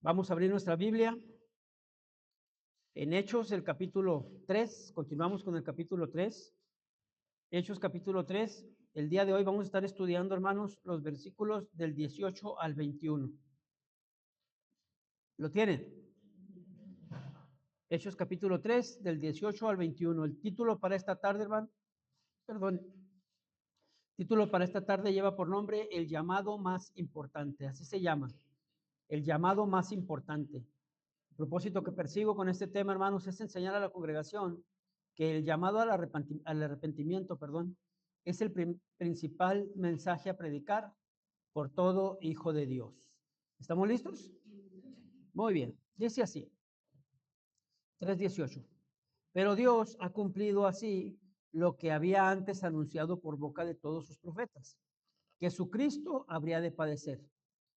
Vamos a abrir nuestra Biblia en Hechos, el capítulo 3. Continuamos con el capítulo 3. Hechos, capítulo 3. El día de hoy vamos a estar estudiando, hermanos, los versículos del 18 al 21. ¿Lo tienen? Hechos, capítulo 3, del 18 al 21. El título para esta tarde, hermano, perdón, título para esta tarde lleva por nombre El llamado más importante. Así se llama, el llamado más importante. El propósito que persigo con este tema, hermanos, es enseñar a la congregación que el llamado al arrepentimiento, es el principal mensaje a predicar por todo hijo de Dios. ¿Estamos listos? Muy bien. Dice así, 3:18. Pero Dios ha cumplido así lo que había antes anunciado por boca de todos sus profetas, que su Cristo habría de padecer.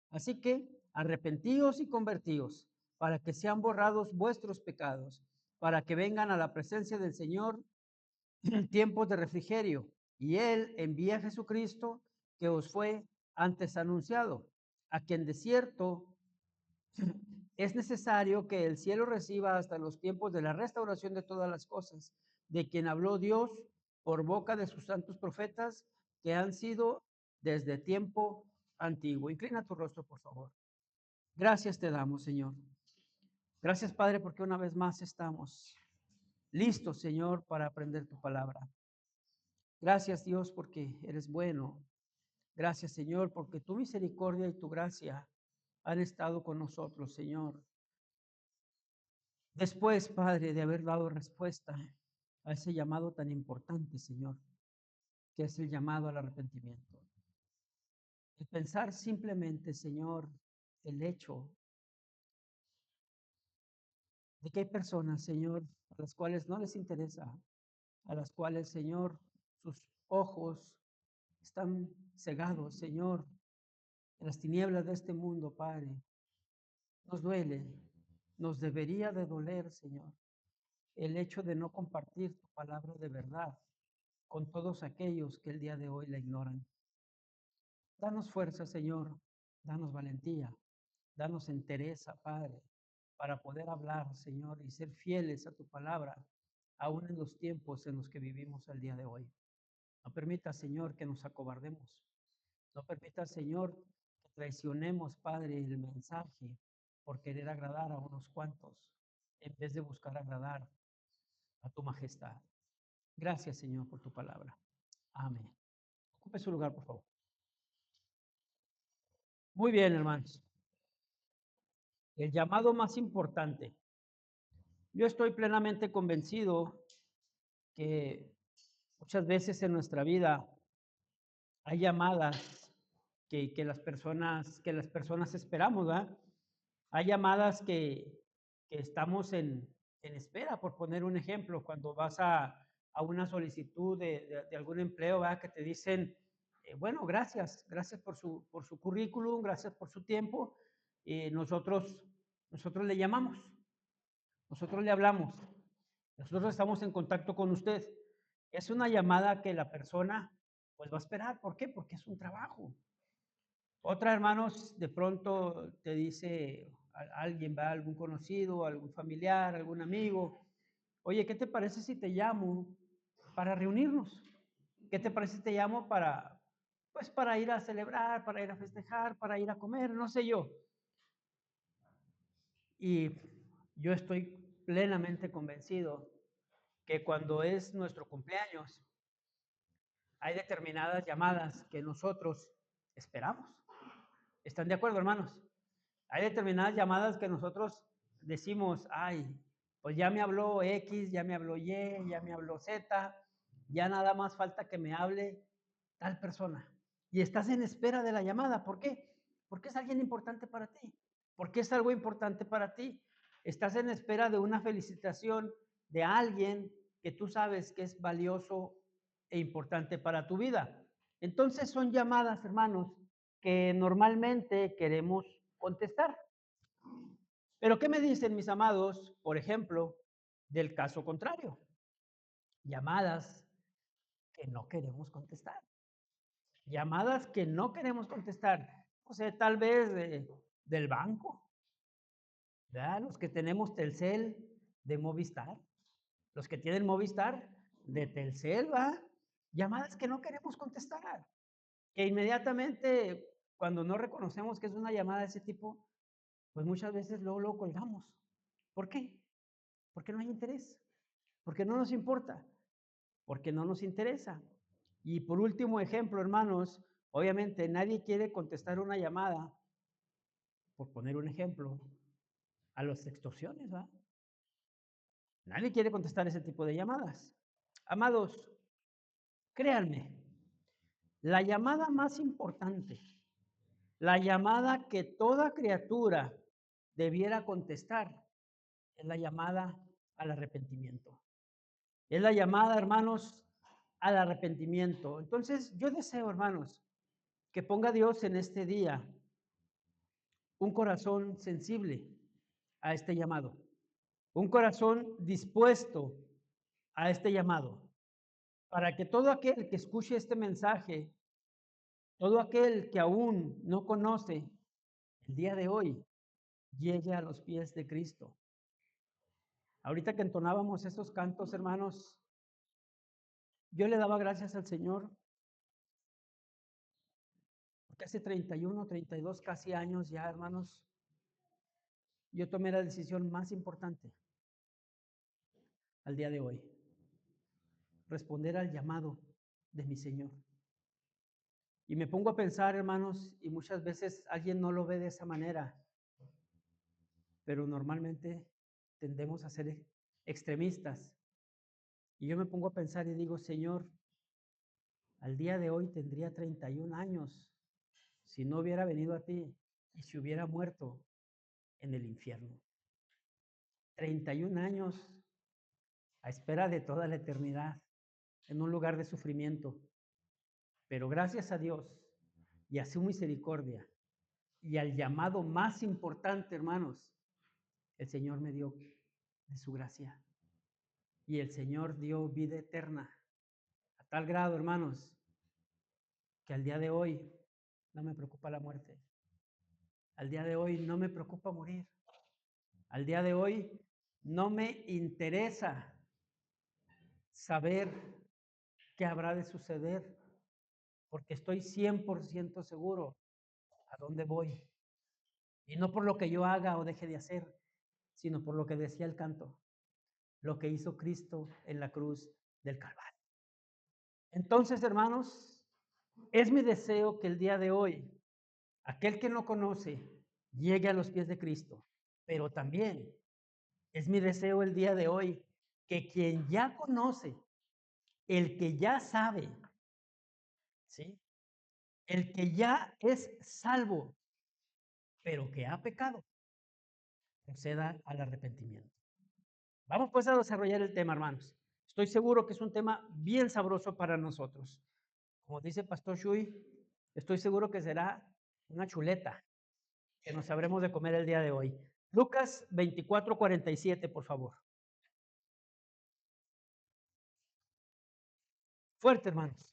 Así que arrepentíos y convertíos, para que sean borrados vuestros pecados, para que vengan a la presencia del Señor tiempos de refrigerio, y Él envía a Jesucristo, que os fue antes anunciado, a quien de cierto es necesario que el cielo reciba hasta los tiempos de la restauración de todas las cosas, de quien habló Dios por boca de sus santos profetas, que han sido desde tiempo antiguo. Inclina tu rostro, por favor. Gracias te damos, Señor. Gracias, Padre, porque una vez más estamos listos, Señor, para aprender tu palabra. Gracias, Dios, porque eres bueno. Gracias, Señor, porque tu misericordia y tu gracia han estado con nosotros, Señor. Después, Padre, de haber dado respuesta a ese llamado tan importante, Señor, que es el llamado al arrepentimiento. El pensar simplemente, Señor, el hecho de que hay personas, Señor, a las cuales no les interesa, a las cuales, Señor, sus ojos están cegados, Señor, en las tinieblas de este mundo, Padre. Nos duele, nos debería de doler, Señor, el hecho de no compartir tu palabra de verdad con todos aquellos que el día de hoy la ignoran. Danos fuerza, Señor, danos valentía, danos entereza, Padre, para poder hablar, Señor, y ser fieles a tu palabra, aún en los tiempos en los que vivimos el día de hoy. No permita, Señor, que nos acobardemos. No permita, Señor, que traicionemos, Padre, el mensaje por querer agradar a unos cuantos, en vez de buscar agradar a tu majestad. Gracias, Señor, por tu palabra. Amén. Ocupe su lugar, por favor. Muy bien, hermanos. El llamado más importante. Yo estoy plenamente convencido que muchas veces en nuestra vida hay llamadas que las personas esperamos, ¿verdad? Hay llamadas que estamos en espera, por poner un ejemplo, cuando vas a una solicitud de algún empleo, ¿verdad? Que te dicen, bueno, gracias por su currículum, gracias por su tiempo, nosotros le llamamos, nosotros le hablamos, nosotros estamos en contacto con usted. Es una llamada que la persona pues va a esperar. ¿Por qué? Porque es un trabajo. Otra, hermanos, de pronto te dice alguien, va, algún conocido, algún familiar, algún amigo, oye, ¿qué te parece si te llamo para reunirnos? ¿Qué te parece si te llamo pues para ir a celebrar, para ir a festejar, para ir a comer, no sé yo? Y yo estoy plenamente convencido que cuando es nuestro cumpleaños, hay determinadas llamadas que nosotros esperamos. ¿Están de acuerdo, hermanos? Hay determinadas llamadas que nosotros decimos, ay, pues ya me habló X, ya me habló Y, ya me habló Z, ya nada más falta que me hable tal persona. Y estás en espera de la llamada. ¿Por qué? Porque es alguien importante para ti. Porque es algo importante para ti. Estás en espera de una felicitación de alguien que tú sabes que es valioso e importante para tu vida. Entonces son llamadas, hermanos, que normalmente queremos contestar. Pero ¿qué me dicen mis amados, por ejemplo, del caso contrario? Llamadas que no queremos contestar. Llamadas que no queremos contestar. O sea, tal vez del banco. ¿verdad? Los que tenemos Telcel de Movistar, los que tienen Movistar de Telcel, ¿va? Llamadas que no queremos contestar, que inmediatamente cuando no reconocemos que es una llamada de ese tipo, pues muchas veces luego lo colgamos. ¿Por qué? Porque no hay interés, porque no nos importa, porque no nos interesa. Y por último ejemplo, hermanos, obviamente nadie quiere contestar una llamada, por poner un ejemplo, a las extorsiones, ¿va? Nadie quiere contestar ese tipo de llamadas. Amados, créanme, la llamada más importante, la llamada que toda criatura debiera contestar, es la llamada al arrepentimiento. Es la llamada, hermanos, al arrepentimiento. Entonces, yo deseo, hermanos, que ponga Dios en este día un corazón sensible a este llamado, un corazón dispuesto a este llamado, para que todo aquel que escuche este mensaje, todo aquel que aún no conoce el día de hoy, llegue a los pies de Cristo. Ahorita que entonábamos estos cantos, hermanos, yo le daba gracias al Señor porque hace 31, 32 casi años ya, hermanos, yo tomé la decisión más importante al día de hoy, responder al llamado de mi Señor. Y me pongo a pensar, hermanos, y muchas veces alguien no lo ve de esa manera, pero normalmente tendemos a ser extremistas. Y yo me pongo a pensar y digo, Señor, al día de hoy tendría 31 años si no hubiera venido a ti y si hubiera muerto en el infierno. 31 años a espera de toda la eternidad, en un lugar de sufrimiento. Pero gracias a Dios y a su misericordia y al llamado más importante, hermanos, el Señor me dio de su gracia. Y el Señor dio vida eterna. A tal grado, hermanos, que al día de hoy no me preocupa la muerte. Al día de hoy no me preocupa morir. Al día de hoy no me interesa saber qué habrá de suceder, porque estoy 100% seguro a dónde voy. Y no por lo que yo haga o deje de hacer, sino por lo que decía el canto, lo que hizo Cristo en la cruz del Calvario. Entonces, hermanos, es mi deseo que el día de hoy, aquel que no conoce, llegue a los pies de Cristo, pero también es mi deseo el día de hoy que quien ya conoce, el que ya sabe, ¿sí? El que ya es salvo, pero que ha pecado, proceda al arrepentimiento. Vamos pues a desarrollar el tema, hermanos. Estoy seguro que es un tema bien sabroso para nosotros. Como dice Pastor Shui, estoy seguro que será una chuleta que nos sabremos de comer el día de hoy. Lucas 24:47, por favor. Fuerte, hermanos.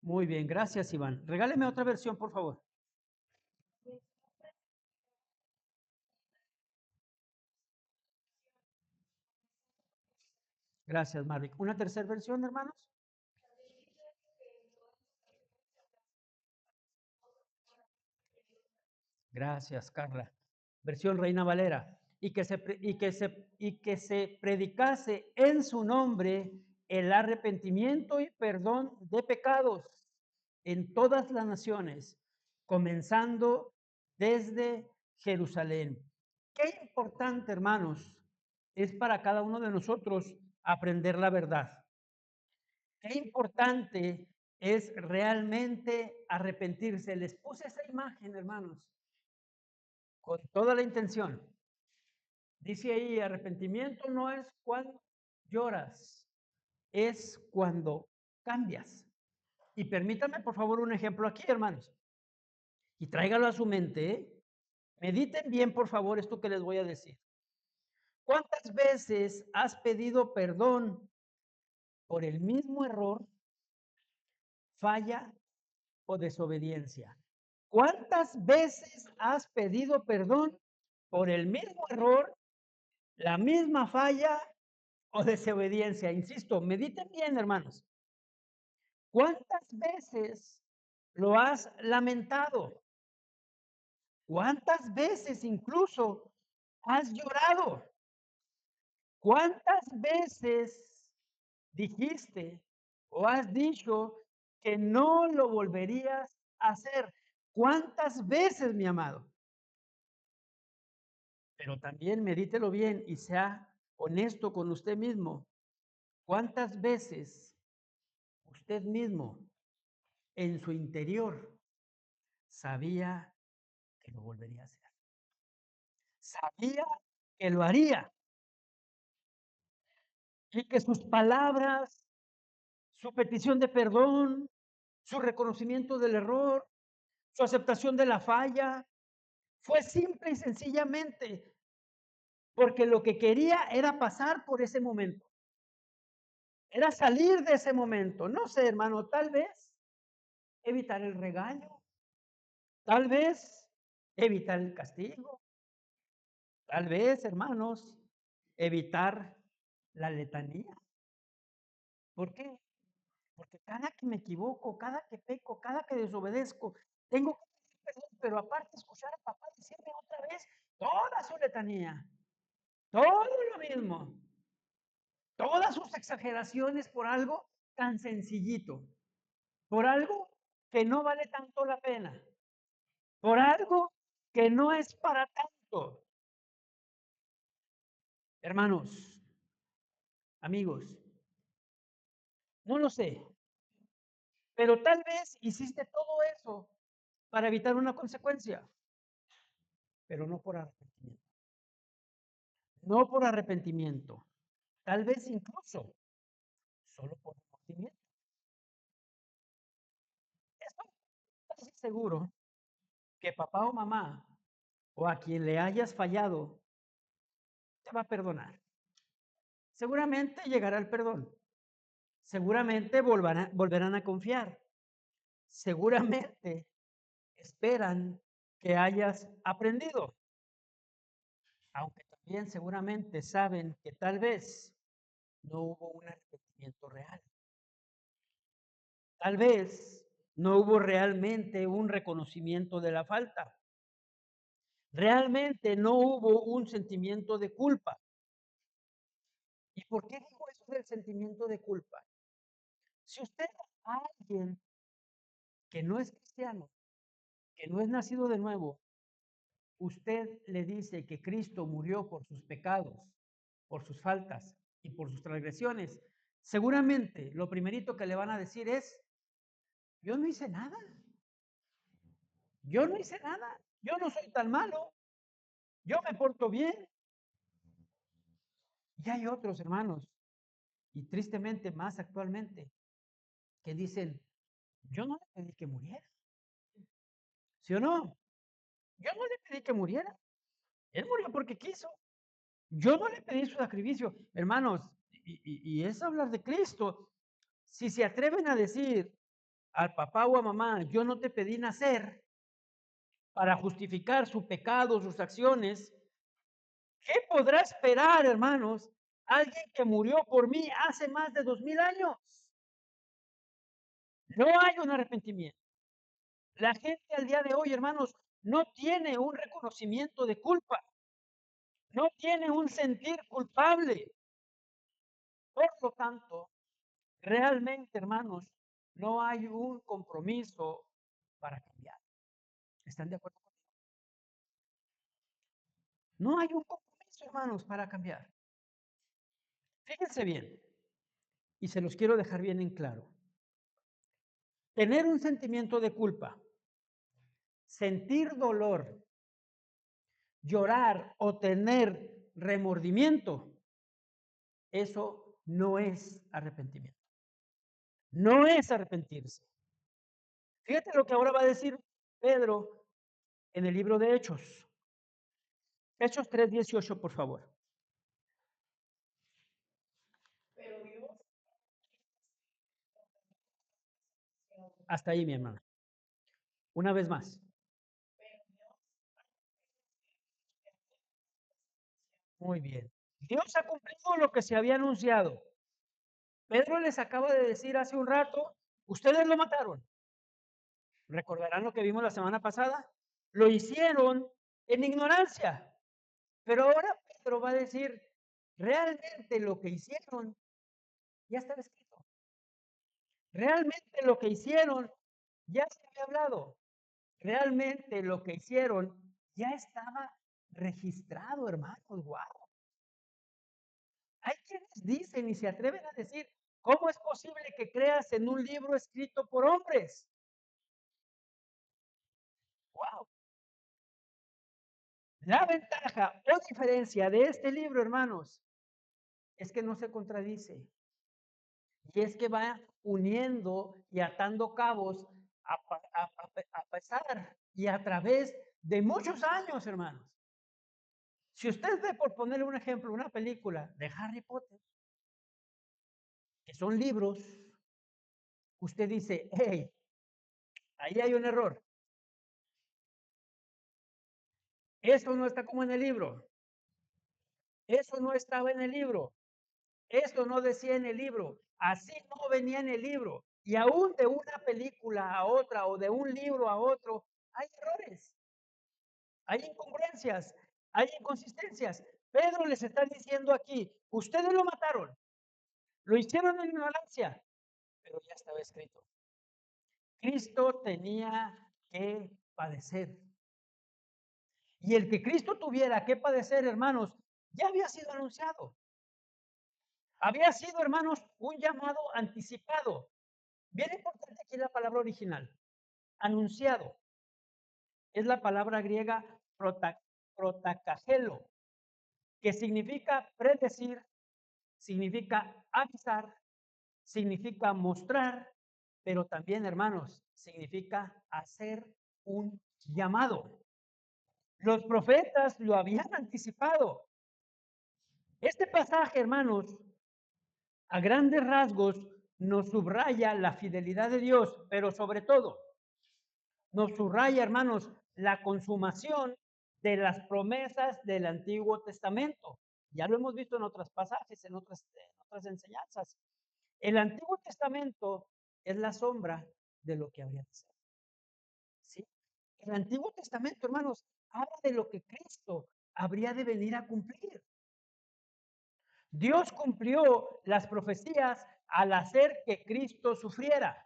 Muy bien, gracias, Iván. Regáleme otra versión, por favor. Gracias, Marvick. ¿Una tercera versión, hermanos? Gracias, Carla. Versión Reina Valera. Y que se predicase en su nombre el arrepentimiento y perdón de pecados en todas las naciones, comenzando desde Jerusalén. Qué importante, hermanos, es para cada uno de nosotros aprender la verdad. Qué importante es realmente arrepentirse. Les puse esa imagen, hermanos, con toda la intención. Dice ahí, arrepentimiento no es cuando lloras, es cuando cambias. Y permítanme, por favor, un ejemplo aquí, hermanos. Y tráigalo a su mente, ¿eh? Mediten bien, por favor, esto que les voy a decir. ¿Cuántas veces has pedido perdón por el mismo error, falla o desobediencia. ¿Cuántas veces has pedido perdón por el mismo error, la misma falla o desobediencia? Insisto, mediten bien, hermanos. ¿Cuántas veces lo has lamentado? ¿Cuántas veces incluso has llorado? ¿Cuántas veces dijiste o has dicho que no lo volverías a hacer? ¿Cuántas veces, mi amado? Pero también medítelo bien y sea honesto con usted mismo. ¿Cuántas veces usted mismo en su interior sabía que lo volvería a hacer? Sabía que lo haría y que sus palabras, su petición de perdón, su reconocimiento del error, su aceptación de la falla, fue simple y sencillamente porque lo que quería era pasar por ese momento, era salir de ese momento. No sé, hermano, tal vez evitar el regaño, tal vez evitar el castigo, tal vez, hermanos, evitar la letanía. ¿Por qué? Porque cada que me equivoco, cada que peco, cada que desobedezco, tengo que pedir perdón, pero aparte escuchar a papá decirme otra vez toda su letanía, todo lo mismo, todas sus exageraciones por algo tan sencillito, por algo que no vale tanto la pena, por algo que no es para tanto. Hermanos, amigos, no lo sé, pero tal vez hiciste todo eso para evitar una consecuencia, pero no por arrepentimiento. No por arrepentimiento, tal vez incluso solo por remordimiento. Estoy casi seguro que papá o mamá o a quien le hayas fallado te va a perdonar. Seguramente llegará el perdón. Seguramente volverán a confiar. Seguramente esperan que hayas aprendido, aunque también seguramente saben que tal vez no hubo un arrepentimiento real. Tal vez no hubo realmente un reconocimiento de la falta. Realmente no hubo un sentimiento de culpa. ¿Y por qué digo eso del sentimiento de culpa? Si usted a alguien que no es cristiano, que no es nacido de nuevo, usted le dice que Cristo murió por sus pecados, por sus faltas y por sus transgresiones, seguramente lo primerito que le van a decir es, yo no hice nada, yo no hice nada, yo no soy tan malo, yo me porto bien. Y hay otros hermanos, y tristemente más actualmente, que dicen, yo no le pedí que muriera, ¿sí o no? Yo no le pedí que muriera, él murió porque quiso. Yo no le pedí su sacrificio, hermanos, y es hablar de Cristo. Si se atreven a decir al papá o a mamá, yo no te pedí nacer para justificar su pecado, sus acciones, ¿qué podrá esperar, hermanos, alguien que murió por mí hace más de 2000 años? No hay un arrepentimiento. La gente al día de hoy, hermanos, no tiene un reconocimiento de culpa, no tiene un sentir culpable. Por lo tanto, realmente, hermanos, no hay un compromiso para cambiar. ¿Están de acuerdo conmigo? No hay un compromiso, hermanos, para cambiar. Fíjense bien, y se los quiero dejar bien en claro. Tener un sentimiento de culpa, sentir dolor, llorar o tener remordimiento, eso no es arrepentimiento. No es arrepentirse. Fíjate lo que ahora va a decir Pedro en el libro de Hechos. Hechos 3:18, por favor. Hasta ahí, mi hermana. Una vez más. Muy bien. Dios ha cumplido lo que se había anunciado. Pedro les acaba de decir hace un rato, ustedes lo mataron. Recordarán lo que vimos la semana pasada. Lo hicieron en ignorancia. Pero ahora Pedro va a decir, realmente lo que hicieron ya estaba escrito. Realmente lo que hicieron ya se había hablado. Realmente lo que hicieron ya estaba registrado, hermanos. Wow. Hay quienes dicen y se atreven a decir, ¿cómo es posible que creas en un libro escrito por hombres? Wow. La ventaja o diferencia de este libro, hermanos, es que no se contradice. Y es que va uniendo y atando cabos a pesar y a través de muchos años, hermanos. Si usted ve, por ponerle un ejemplo, una película de Harry Potter, que son libros, usted dice, hey, ahí hay un error. Eso no está como en el libro. Eso no estaba en el libro. Esto no decía en el libro. Así no venía en el libro. Y aún de una película a otra o de un libro a otro, hay errores, hay incongruencias, hay inconsistencias. Pedro les está diciendo aquí, ustedes lo mataron, lo hicieron en ignorancia, pero ya estaba escrito. Cristo tenía que padecer. Y el que Cristo tuviera que padecer, hermanos, ya había sido anunciado. Había sido, hermanos, un llamado anticipado. Bien importante aquí la palabra original, anunciado. Es la palabra griega protacagelo, que significa predecir, significa avisar, significa mostrar, pero también, hermanos, significa hacer un llamado. Los profetas lo habían anticipado. Este pasaje, hermanos, a grandes rasgos nos subraya la fidelidad de Dios, pero sobre todo nos subraya, hermanos, la consumación de las promesas del Antiguo Testamento. Ya lo hemos visto en otros pasajes, en otras enseñanzas. El Antiguo Testamento es la sombra de lo que habría de ser. ¿Sí? El Antiguo Testamento, hermanos, habla de lo que Cristo habría de venir a cumplir. Dios cumplió las profecías al hacer que Cristo sufriera,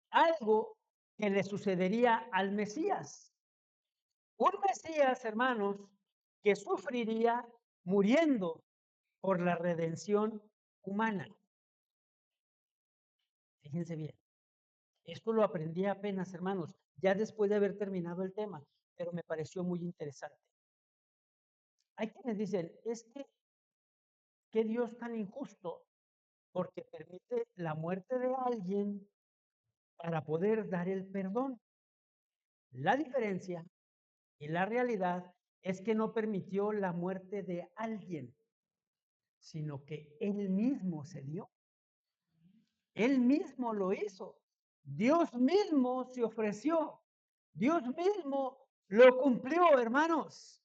algo que le sucedería al Mesías. Un Mesías, hermanos, que sufriría muriendo por la redención humana. Fíjense bien, esto lo aprendí apenas, hermanos, ya después de haber terminado el tema, pero me pareció muy interesante. Hay quienes dicen, es que, ¿qué Dios tan injusto? Porque permite la muerte de alguien para poder dar el perdón. La diferencia y la realidad es que no permitió la muerte de alguien, sino que él mismo se dio. Él mismo lo hizo. Dios mismo se ofreció. Dios mismo lo cumplió, hermanos.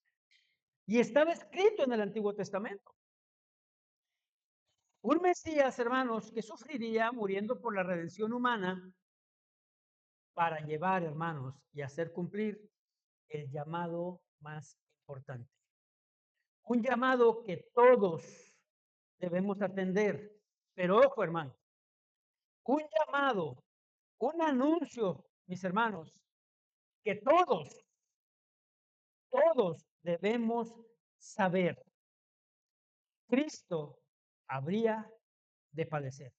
Y estaba escrito en el Antiguo Testamento. Un Mesías, hermanos, que sufriría muriendo por la redención humana para llevar, hermanos, y hacer cumplir el llamado más importante. Un llamado que todos debemos atender. Pero ojo, hermano, un llamado, un anuncio, mis hermanos, que todos debemos saber. Cristo habría de padecer.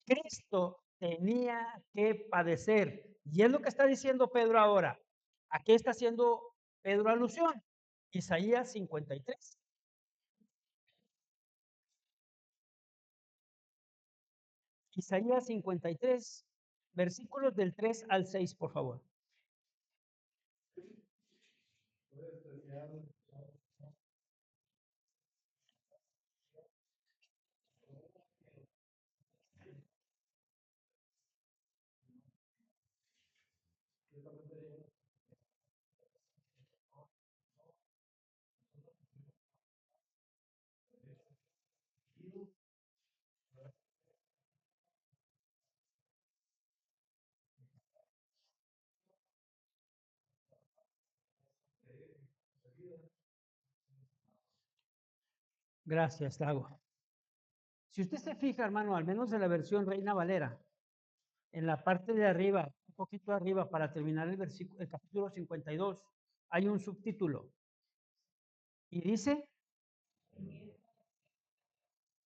Cristo tenía que padecer. Y es lo que está diciendo Pedro ahora. ¿A qué está haciendo Pedro alusión? Isaías 53. Isaías 53, versículos del 3 al 6, por favor. Gracias, Dago. Si usted se fija, hermano, al menos en la versión Reina Valera, en la parte de arriba, un poquito arriba, para terminar el capítulo 52, hay un subtítulo. Y dice,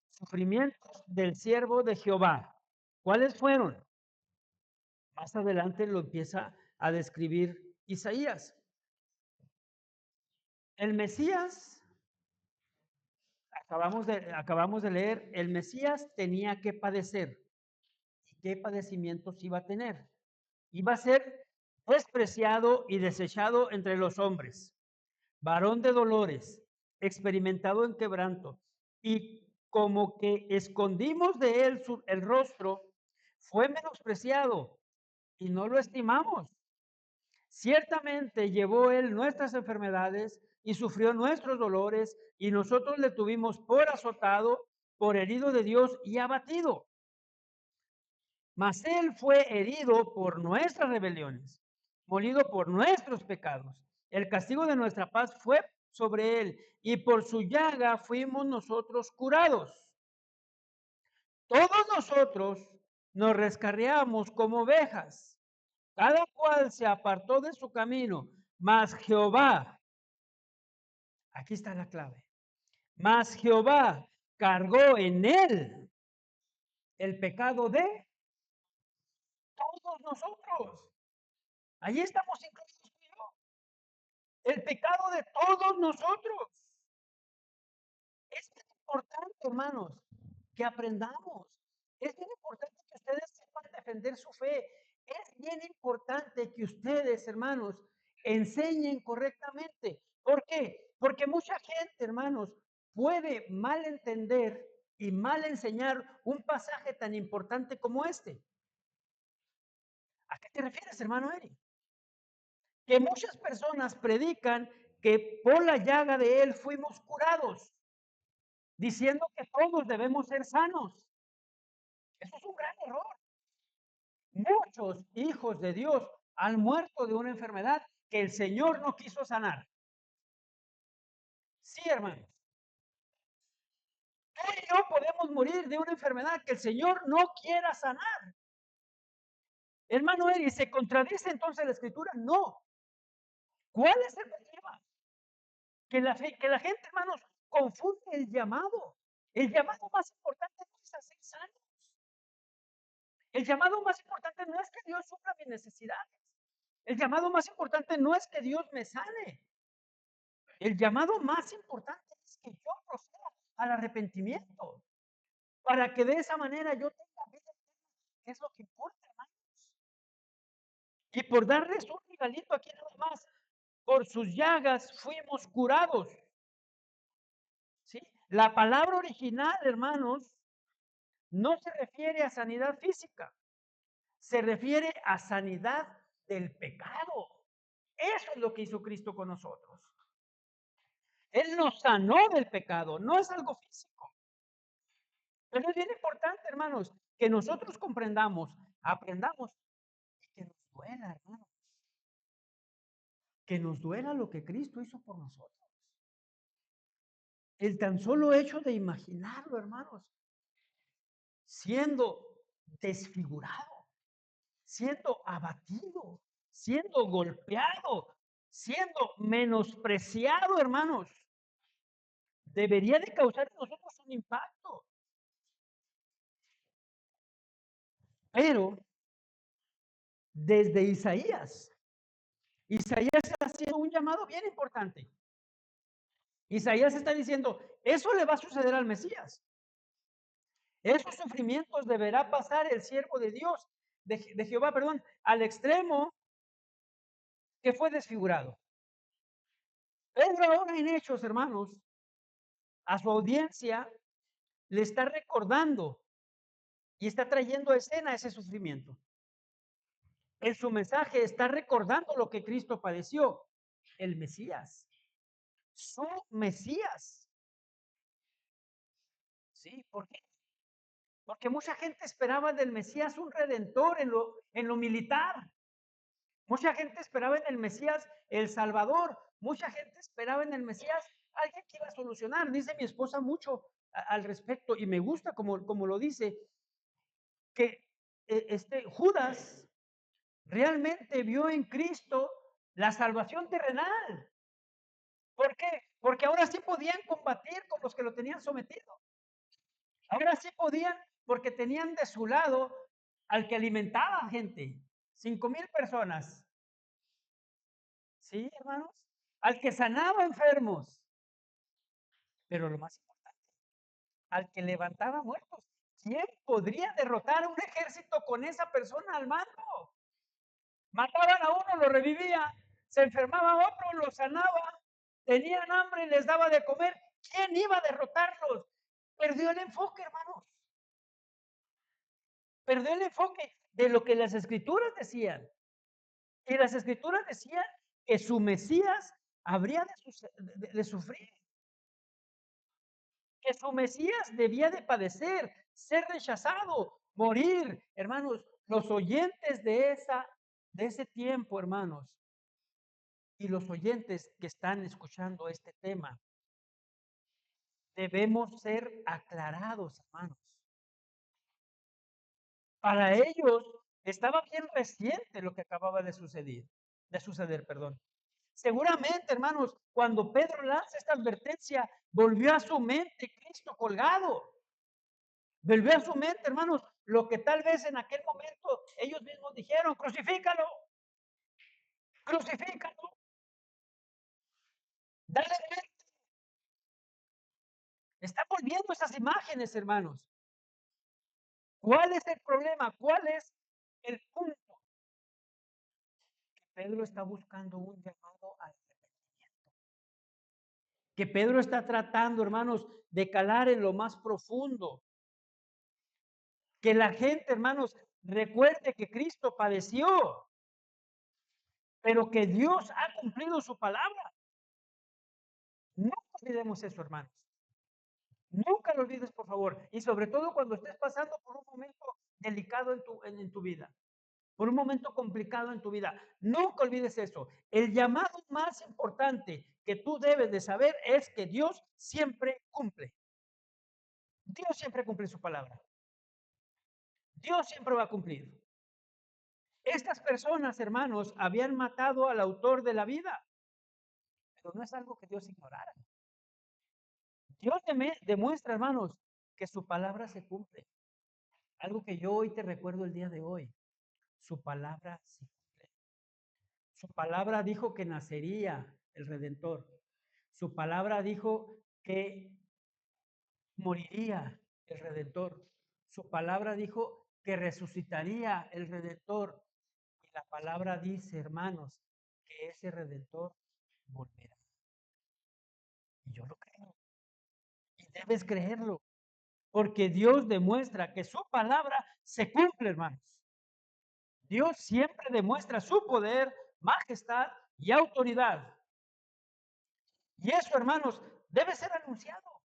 sufrimientos del siervo de Jehová. ¿Cuáles fueron? Más adelante lo empieza a describir Isaías. El Mesías, acabamos de leer, el Mesías tenía que padecer. ¿Y qué padecimientos iba a tener? Iba a ser despreciado y desechado entre los hombres, varón de dolores, experimentado en quebranto, y como que escondimos de él el rostro, fue menospreciado y no lo estimamos. Ciertamente llevó él nuestras enfermedades y sufrió nuestros dolores, y nosotros le tuvimos por azotado, por herido de Dios y abatido. Mas él fue herido por nuestras rebeliones, molido por nuestros pecados. El castigo de nuestra paz fue sobre él, y por su llaga fuimos nosotros curados. Todos nosotros nos rescarriamos como ovejas, cada cual se apartó de su camino, mas Jehová, aquí está la clave, mas Jehová cargó en él el pecado de todos nosotros. Allí estamos incluidos tú y yo. El pecado de todos nosotros. Es bien importante, hermanos, que aprendamos. Es bien importante que ustedes sepan defender su fe. Es bien importante que ustedes, hermanos, enseñen correctamente. ¿Por qué? Porque mucha gente, hermanos, puede mal entender y mal enseñar un pasaje tan importante como este. ¿A qué te refieres, hermano Eri? Que muchas personas predican que por la llaga de él fuimos curados, diciendo que todos debemos ser sanos. Eso es un gran error. Muchos hijos de Dios han muerto de una enfermedad que el Señor no quiso sanar. Sí, hermanos. Tú y yo podemos morir de una enfermedad que el Señor no quiera sanar. Hermano Eri, ¿se contradice entonces la escritura? No. ¿Cuál es el problema? Que la gente, hermanos, confunde el llamado. El llamado más importante no es hacer sanos. El llamado más importante no es que Dios supla mis necesidades. El llamado más importante no es que Dios me sane. El llamado más importante es que yo proceda al arrepentimiento, para que de esa manera yo tenga vida eterna, que es lo que importa, hermanos. Y por darles un regalito aquí nada más, por sus llagas fuimos curados. ¿Sí? La palabra original, hermanos, no se refiere a sanidad física, se refiere a sanidad del pecado. Eso es lo que hizo Cristo con nosotros. Él nos sanó del pecado, no es algo físico. Pero es bien importante, hermanos, que nosotros comprendamos, aprendamos y que nos duela, hermanos. Que nos duela lo que Cristo hizo por nosotros. El tan solo hecho de imaginarlo, hermanos, siendo desfigurado, siendo abatido, siendo golpeado, siendo menospreciado, hermanos, debería de causar en nosotros un impacto. Pero desde Isaías está haciendo un llamado bien importante. Isaías está diciendo, eso le va a suceder al Mesías. Esos sufrimientos deberá pasar el siervo de Dios, de Jehová, perdón, al extremo que fue desfigurado. Pedro ahora en Hechos, hermanos, a su audiencia le está recordando y está trayendo a escena ese sufrimiento. En su mensaje está recordando lo que Cristo padeció, el Mesías, su Mesías. ¿Sí? ¿Por qué? Porque mucha gente esperaba del Mesías un redentor en lo militar. Mucha gente esperaba en el Mesías el Salvador. mucha gente esperaba en el Mesías alguien que iba a solucionar. Dice mi esposa mucho al respecto y me gusta como lo dice, que Judas realmente vio en Cristo la salvación terrenal. ¿Por qué? Porque ahora sí podían combatir con los que lo tenían sometido. Ahora sí podían, porque tenían de su lado al que alimentaba gente, 5,000 personas. ¿Sí, hermanos? Al que sanaba enfermos, pero lo más importante, al que levantaba muertos. ¿Quién podría derrotar a un ejército con esa persona al mando? Mataban a uno, lo revivía, se enfermaba otro, lo sanaba, tenían hambre y les daba de comer. ¿Quién iba a derrotarlos? Perdió el enfoque, hermanos. Perdió el enfoque de lo que las escrituras decían. Y las escrituras decían que su Mesías habría de sufrir, que su Mesías debía de padecer, ser rechazado, morir. Hermanos, los oyentes de ese tiempo, hermanos, y los oyentes que están escuchando este tema, debemos ser aclarados, hermanos. Para ellos estaba bien reciente lo que acababa de suceder, perdón. Seguramente, hermanos, cuando Pedro lanza esta advertencia, volvió a su mente Cristo colgado. Volvió a su mente, hermanos, lo que tal vez en aquel momento ellos mismos dijeron: crucifícalo, crucifícalo, dale muerte. Están volviendo esas imágenes, hermanos. ¿Cuál es el problema? ¿Cuál es el punto? Pedro está buscando un llamado al arrepentimiento. Que Pedro está tratando, hermanos, de calar en lo más profundo. Que la gente, hermanos, recuerde que Cristo padeció, pero que Dios ha cumplido su palabra. No olvidemos eso, hermanos. Nunca lo olvides, por favor. Y sobre todo cuando estés pasando por un momento delicado en tu vida, por un momento complicado en tu vida. Nunca olvides eso. El llamado más importante que tú debes de saber es que Dios siempre cumple. Dios siempre cumple su palabra. Dios siempre va a cumplir. Estas personas, hermanos, habían matado al autor de la vida, pero no es algo que Dios ignorara. Dios demuestra, hermanos, que su palabra se cumple. Algo que yo hoy te recuerdo el día de hoy. Su palabra se cumple. Su palabra dijo que nacería el Redentor. Su palabra dijo que moriría el Redentor. Su palabra dijo que resucitaría el Redentor. Y la palabra dice, hermanos, que ese Redentor volverá. Y yo lo creo. Y debes creerlo. Porque Dios demuestra que su palabra se cumple, hermanos. Dios siempre demuestra su poder, majestad y autoridad. Y eso, hermanos, debe ser anunciado.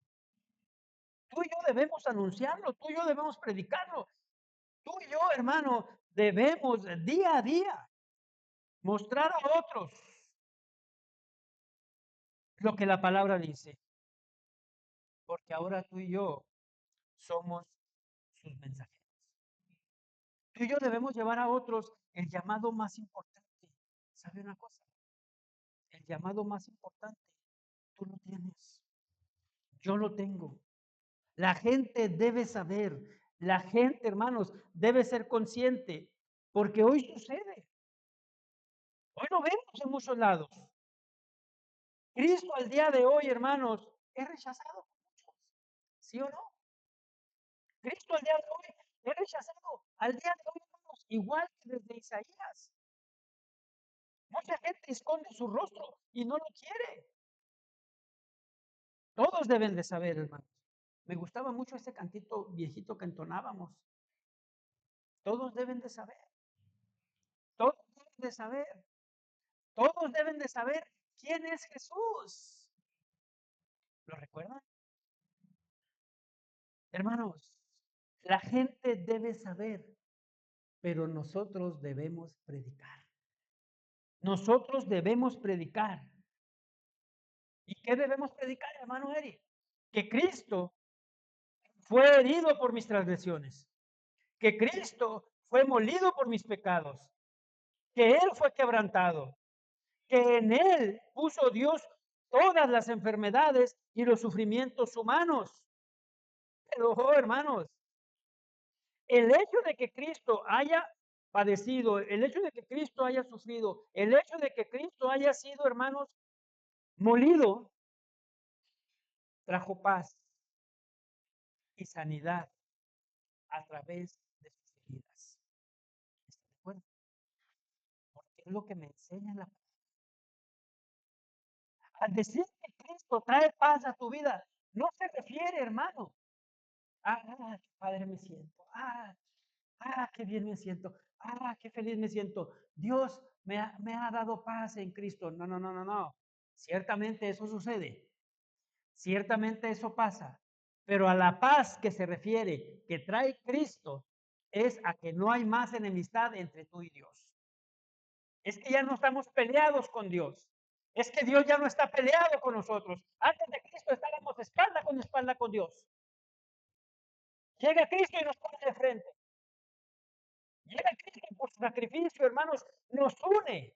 Tú y yo debemos anunciarlo, tú y yo debemos predicarlo. Tú y yo, hermano, debemos día a día mostrar a otros lo que la palabra dice. Porque ahora tú y yo somos sus mensajeros. Tú y yo debemos llevar a otros el llamado más importante. ¿Sabe una cosa? El llamado más importante, tú lo tienes. Yo lo tengo. La gente debe saber. La gente, hermanos, debe ser consciente. Porque hoy sucede. Hoy lo vemos en muchos lados. Cristo al día de hoy, hermanos, es rechazado por muchos. ¿Sí o no? Cristo al día de hoy es rechazado. Al día de hoy, hermanos, igual que desde Isaías. Mucha gente esconde su rostro y no lo quiere. Todos deben de saber, hermanos. Me gustaba mucho ese cantito viejito que entonábamos. Todos deben de saber. Todos deben de saber. Todos deben de saber quién es Jesús. ¿Lo recuerdan? Hermanos, la gente debe saber, pero nosotros debemos predicar. Nosotros debemos predicar. ¿Y qué debemos predicar, hermano Eri? Que Cristo fue herido por mis transgresiones, que Cristo fue molido por mis pecados, que Él fue quebrantado, que en Él puso Dios todas las enfermedades y los sufrimientos humanos. Pero, oh, hermanos, el hecho de que Cristo haya padecido, el hecho de que Cristo haya sufrido, el hecho de que Cristo haya sido, hermanos, molido, trajo paz y sanidad a través de sus heridas. ¿Está de acuerdo? Porque es lo que me enseña la. Al decir que Cristo trae paz a tu vida, no se refiere, hermano. Qué padre me siento. Qué bien me siento. Qué feliz me siento. Dios me ha dado paz en Cristo. No, no, no, no, no. Ciertamente eso sucede. Ciertamente eso pasa. Pero a la paz que se refiere, que trae Cristo, es a que no hay más enemistad entre tú y Dios. Es que ya no estamos peleados con Dios. Es que Dios ya no está peleado con nosotros. Antes de Cristo estábamos espalda con Dios. Llega Cristo y nos pone de frente. Llega Cristo y por su sacrificio, hermanos, nos une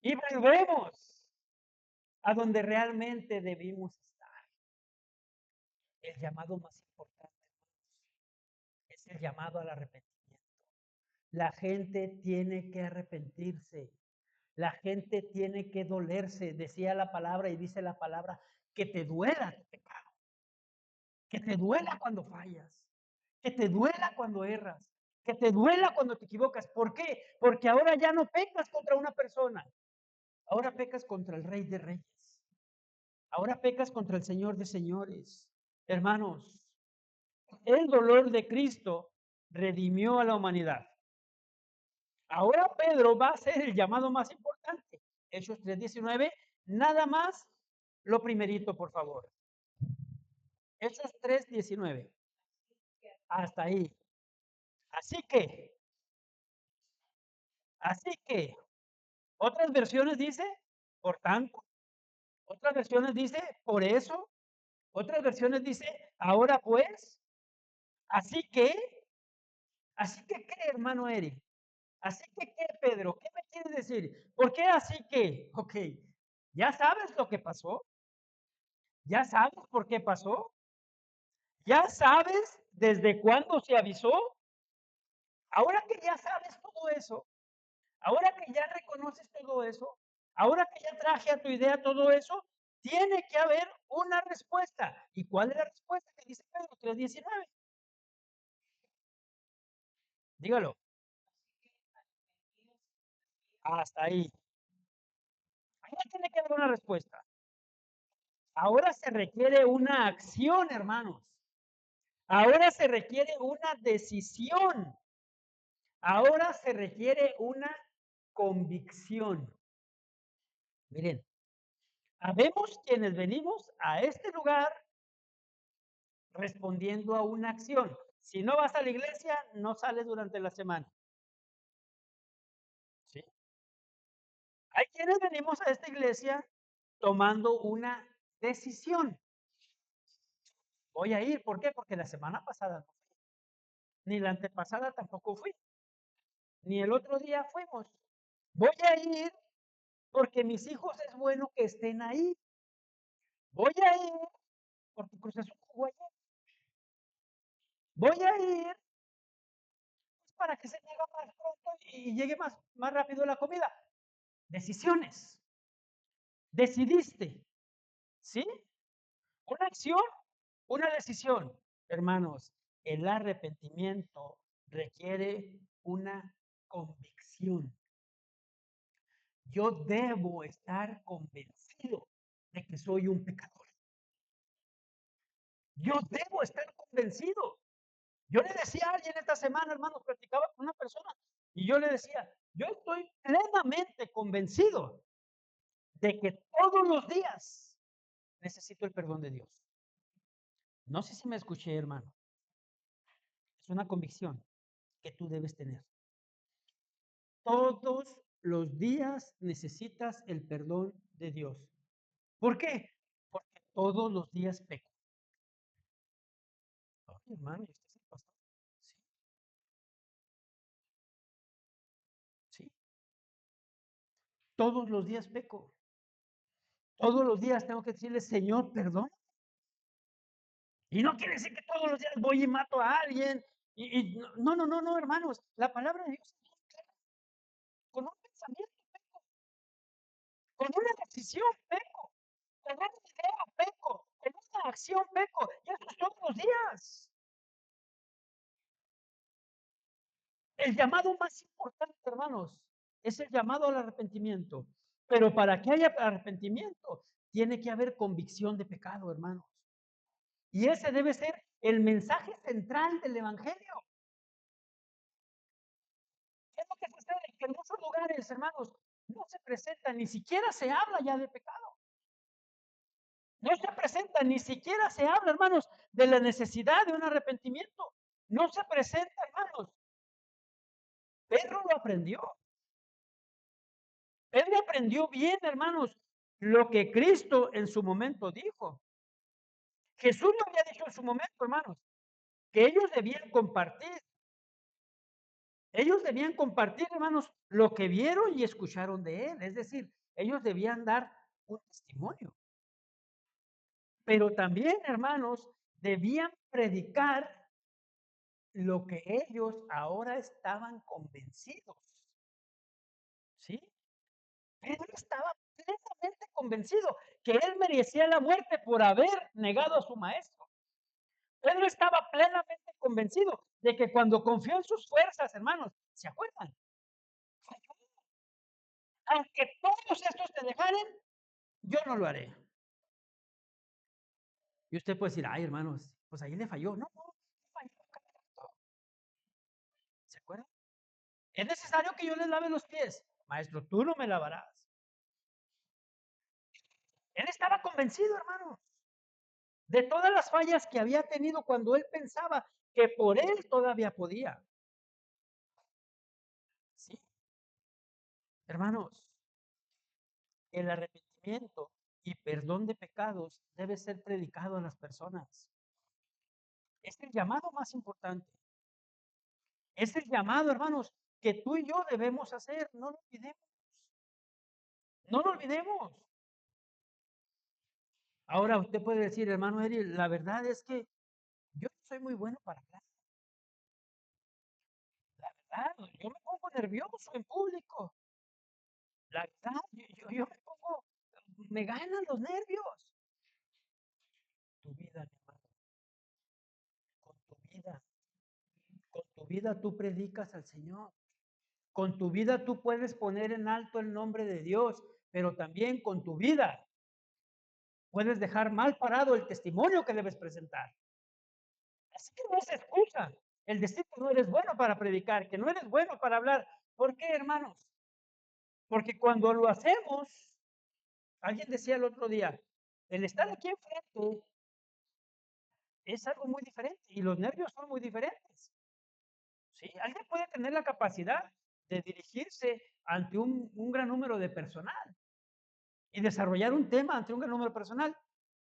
y volvemos a donde realmente debimos estar. El llamado más importante, hermanos, es el llamado al arrepentimiento. La gente tiene que arrepentirse. La gente tiene que dolerse. Decía la palabra y dice la palabra que te duela tu pecado, que te duela cuando fallas, que te duela cuando erras, que te duela cuando te equivocas. ¿Por qué? Porque ahora ya no pecas contra una persona, ahora pecas contra el Rey de Reyes, ahora pecas contra el Señor de Señores. Hermanos, el dolor de Cristo redimió a la humanidad. Ahora Pedro va a ser el llamado más importante. Hechos 3:19, nada más lo primerito, por favor. Hechos 3:19. Hasta ahí. Así que, así que, otras versiones dice, por tanto, otras versiones dice, por eso, otras versiones dice, ahora pues, así que, así que, ¿qué, hermano Eric? Así que, ¿qué, Pedro? ¿Qué me quieres decir? ¿Por qué así que? Ok, ¿ya sabes lo que pasó? ¿Ya sabes por qué pasó? ¿Ya sabes desde cuándo se avisó? Ahora que ya sabes todo eso, ahora que ya reconoces todo eso, ahora que ya traje a tu idea todo eso, tiene que haber una respuesta. ¿Y cuál es la respuesta que dice Pedro 3:19? Dígalo. Hasta ahí. Ahora tiene que haber una respuesta. Ahora se requiere una acción, hermanos. Ahora se requiere una decisión. Ahora se requiere una convicción. Miren, habemos quienes venimos a este lugar respondiendo a una acción. Si no vas a la iglesia, no sales durante la semana. ¿Sí? Hay quienes venimos a esta iglesia tomando una decisión. Voy a ir, ¿por qué? Porque la semana pasada no fui, ni la antepasada tampoco fui, ni el otro día fuimos. Voy a ir porque mis hijos es bueno que estén ahí. Voy a ir porque Cruz Azul jugó ayer. Voy a ir para que se llegue más pronto y llegue más rápido la comida. Decisiones. Decidiste, ¿sí? Una acción, una decisión. Hermanos, el arrepentimiento requiere una convicción. Yo debo estar convencido de que soy un pecador. Yo debo estar convencido. Yo le decía a alguien esta semana, hermanos, platicaba con una persona y yo le decía, yo estoy plenamente convencido de que todos los días necesito el perdón de Dios. No sé si me escuché, hermano. Es una convicción que tú debes tener. Todos los días necesitas el perdón de Dios. ¿Por qué? Porque todos los días peco. Ay, hermano, ¿y usted es el pastor? Sí, sí. Todos los días peco. Todos los días tengo que decirle, Señor, perdón. Y no quiere decir que todos los días voy y mato a alguien. No, no, no, no, hermanos. La palabra de Dios, con un pensamiento peco, con una decisión peco, con una idea peco, con una acción peco. Y eso es todos los días. El llamado más importante, hermanos, es el llamado al arrepentimiento. Pero para que haya arrepentimiento, tiene que haber convicción de pecado, hermanos. Y ese debe ser el mensaje central del Evangelio. ¿Qué es lo que sucede? Que en muchos lugares, hermanos, no se presenta, ni siquiera se habla ya de pecado. No se presenta, ni siquiera se habla, hermanos, de la necesidad de un arrepentimiento. No se presenta, hermanos. Pedro lo aprendió. Pedro aprendió bien, hermanos, lo que Cristo en su momento dijo. Jesús lo había dicho en su momento, hermanos, que ellos debían compartir. Ellos debían compartir, hermanos, lo que vieron y escucharon de él. Es decir, ellos debían dar un testimonio. Pero también, hermanos, debían predicar lo que ellos ahora estaban convencidos. ¿Sí? Pedro estaba plenamente convencido que él merecía la muerte por haber negado a su maestro. Pedro estaba plenamente convencido de que cuando confió en sus fuerzas, hermanos, ¿se acuerdan? Aunque todos estos te dejaren, yo no lo haré. Y usted puede decir, ay, hermanos, pues ahí le falló. No, no, falló. ¿Se acuerdan? Es necesario que yo les lave los pies. Maestro, tú no me lavarás. Él estaba convencido, hermanos, de todas las fallas que había tenido cuando él pensaba que por él todavía podía. Sí, hermanos, el arrepentimiento y perdón de pecados debe ser predicado a las personas. Es el llamado más importante. Es el llamado, hermanos, que tú y yo debemos hacer. No lo olvidemos. No lo olvidemos. Ahora usted puede decir, hermano Eri, la verdad es que yo no soy muy bueno para hablar. La verdad, yo me pongo nervioso en público. La verdad, yo me pongo, me ganan los nervios. Tu vida, mi hermano, con tu vida tú predicas al Señor. Con tu vida tú puedes poner en alto el nombre de Dios, pero también con tu vida puedes dejar mal parado el testimonio que debes presentar. Así que no se excusa el decir que no eres bueno para predicar, que no eres bueno para hablar. ¿Por qué, hermanos? Porque cuando lo hacemos, alguien decía el otro día, el estar aquí enfrente es algo muy diferente y los nervios son muy diferentes. ¿Sí? Alguien puede tener la capacidad de dirigirse ante un gran número de personal y desarrollar un tema ante un gran número personal.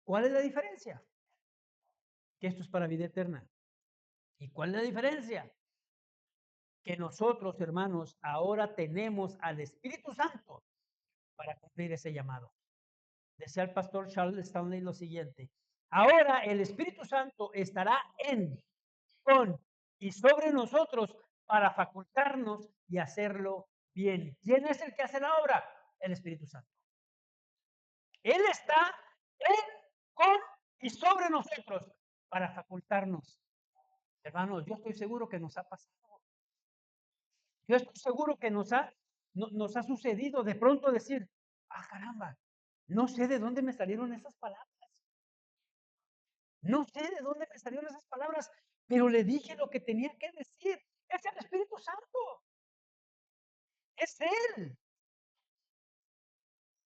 ¿Cuál es la diferencia? Que esto es para vida eterna. ¿Y cuál es la diferencia? Que nosotros, hermanos, ahora tenemos al Espíritu Santo para cumplir ese llamado. Decía el pastor Charles Stanley lo siguiente: ahora el Espíritu Santo estará en, con y sobre nosotros para facultarnos y hacerlo bien. ¿Quién es el que hace la obra? El Espíritu Santo. Él está en, con y sobre nosotros para facultarnos. Hermanos, yo estoy seguro que nos ha pasado. Yo estoy seguro que nos ha sucedido de pronto decir, ah, caramba, no sé de dónde me salieron esas palabras. No sé de dónde me salieron esas palabras, pero le dije lo que tenía que decir. Es el Espíritu Santo. Es Él.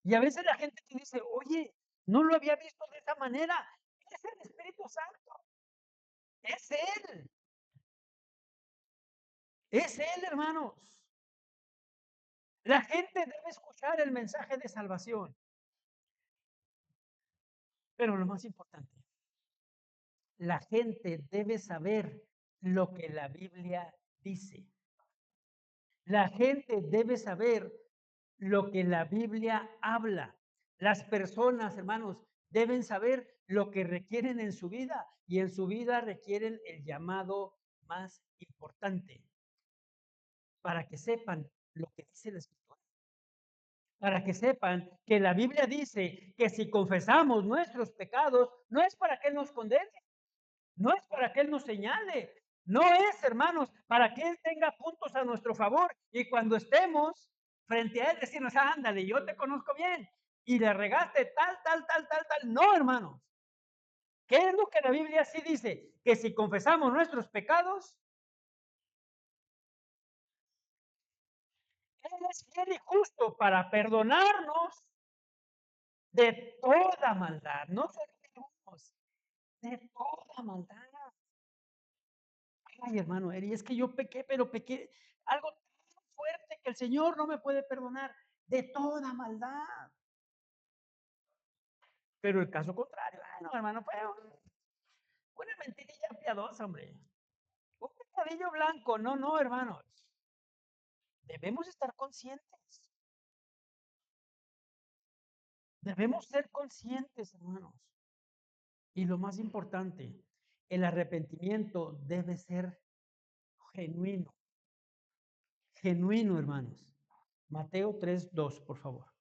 Y a veces la gente te dice, oye, no lo había visto de esa manera. Es el Espíritu Santo. Es Él. Es Él, hermanos. La gente debe escuchar el mensaje de salvación. Pero lo más importante, la gente debe saber lo que la Biblia dice. La gente debe saber lo que la Biblia habla. Las personas, hermanos, deben saber lo que requieren en su vida y en su vida requieren el llamado más importante para que sepan lo que dice la Escritura. Para que sepan que la Biblia dice que si confesamos nuestros pecados, no es para que Él nos condene, no es para que Él nos señale, no es, hermanos, para que Él tenga puntos a nuestro favor y cuando estemos frente a Él decirnos, ándale, yo te conozco bien y le regaste tal, tal, tal, tal, tal. No, hermanos. ¿Qué es lo que la Biblia sí dice? Que si confesamos nuestros pecados, Él es fiel y justo para perdonarnos de toda maldad, no solo de unos, de toda maldad. Ay, hermano Eri, es que yo pequé, pero pequé algo tan fuerte que el Señor no me puede perdonar de toda maldad. Pero el caso contrario, ay, no, hermano, fue una mentirilla piadosa, hombre. Un pecadillo blanco, no, no, hermanos. Debemos estar conscientes. Debemos ser conscientes, hermanos. Y lo más importante, el arrepentimiento debe ser genuino. Genuino, hermanos. Mateo 3:2, por favor.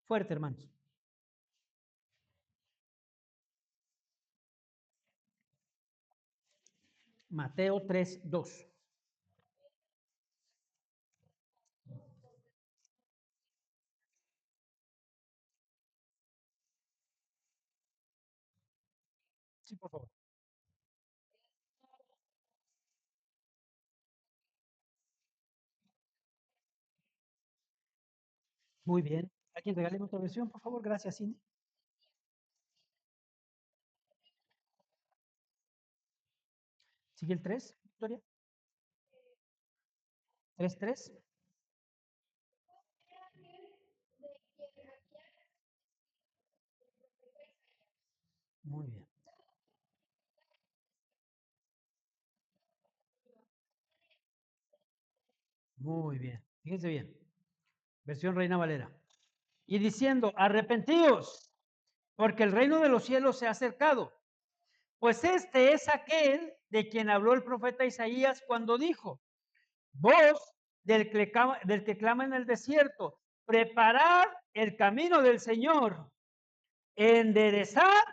Fuerte, hermanos. Mateo 3:2. Sí, por favor. Muy bien. ¿Alguien regáleme otra versión, por favor? Gracias, Cindy. ¿Sigue el 3, Victoria? 3:3. Muy bien. Muy bien. Fíjense bien. Versión Reina Valera. Y diciendo, arrepentíos, porque el reino de los cielos se ha acercado. Pues este es aquel de quien habló el profeta Isaías cuando dijo, voz del que clama en el desierto, preparad el camino del Señor, enderezad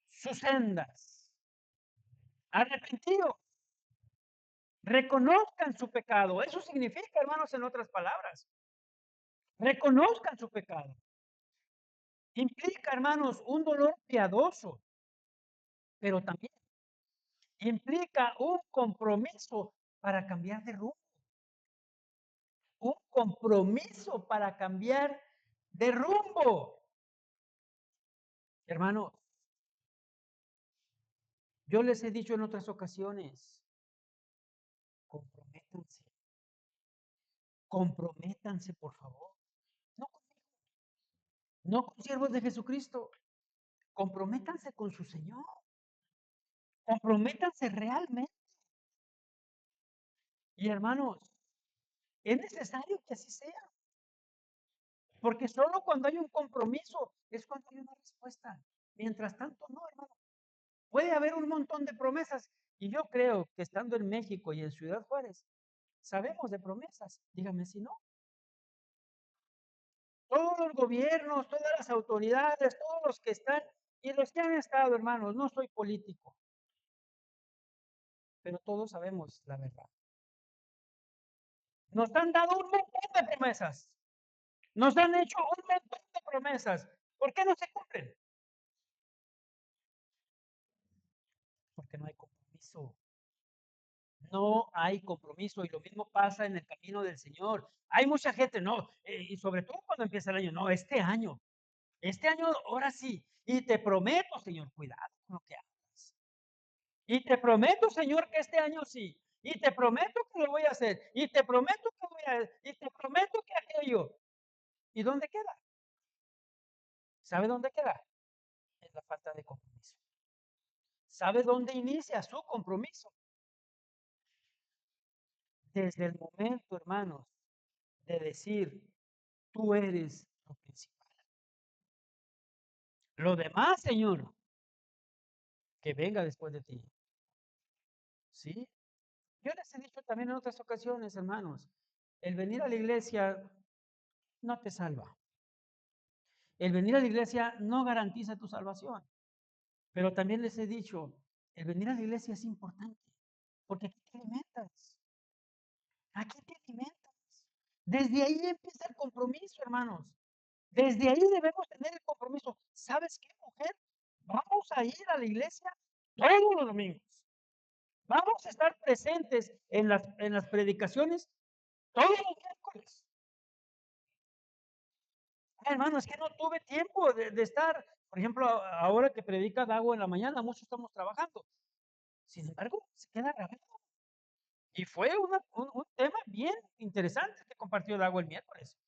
sus sendas. Arrepentidos, reconozcan su pecado. Eso significa, hermanos, en otras palabras, reconozcan su pecado. Implica, hermanos, un dolor piadoso, pero también implica un compromiso para cambiar de rumbo. Un compromiso para cambiar de rumbo. Hermanos, yo les he dicho en otras ocasiones, comprométanse, comprométanse, por favor. No conmigo, no con siervos de Jesucristo, comprométanse con su Señor, comprométanse realmente. Y hermanos, es necesario que así sea, porque solo cuando hay un compromiso es cuando hay una respuesta. Mientras tanto, no, hermano. Puede haber un montón de promesas y yo creo que estando en México y en Ciudad Juárez, sabemos de promesas, dígame si no. Todos los gobiernos, todas las autoridades, todos los que están y los que han estado, hermanos, no soy político, pero todos sabemos la verdad. Nos han dado un montón de promesas, nos han hecho un montón de promesas. ¿Por qué no se cumplen? Porque no hay compromiso. No hay compromiso y lo mismo pasa en el camino del Señor. Hay mucha gente, no, y sobre todo cuando empieza el año, no, este año ahora sí, y te prometo, Señor, cuidado con lo que hagas. Y te prometo, Señor, que este año sí. y te prometo que lo voy a hacer, y te prometo que voy a, y te prometo que aquello. ¿Y dónde queda? ¿Sabe dónde queda? En la falta de compromiso. ¿Sabe dónde inicia su compromiso? Desde el momento, hermanos, de decir, tú eres lo principal. Lo demás, Señor, que venga después de ti. ¿Sí? Yo les he dicho también en otras ocasiones, hermanos, el venir a la iglesia no te salva. El venir a la iglesia no garantiza tu salvación. Pero también les he dicho, el venir a la iglesia es importante, porque aquí te alimentas. Aquí te alimentas. Desde ahí empieza el compromiso, hermanos. Desde ahí debemos tener el compromiso. ¿Sabes qué, mujer? Vamos a ir a la iglesia todos los domingos. Vamos a estar presentes en las predicaciones todos los miércoles. Hermano, es que no tuve tiempo de estar, por ejemplo, ahora que predica Dago en la mañana, muchos estamos trabajando. Sin embargo, se queda grabado. Y fue un tema bien interesante que compartió Dago el miércoles.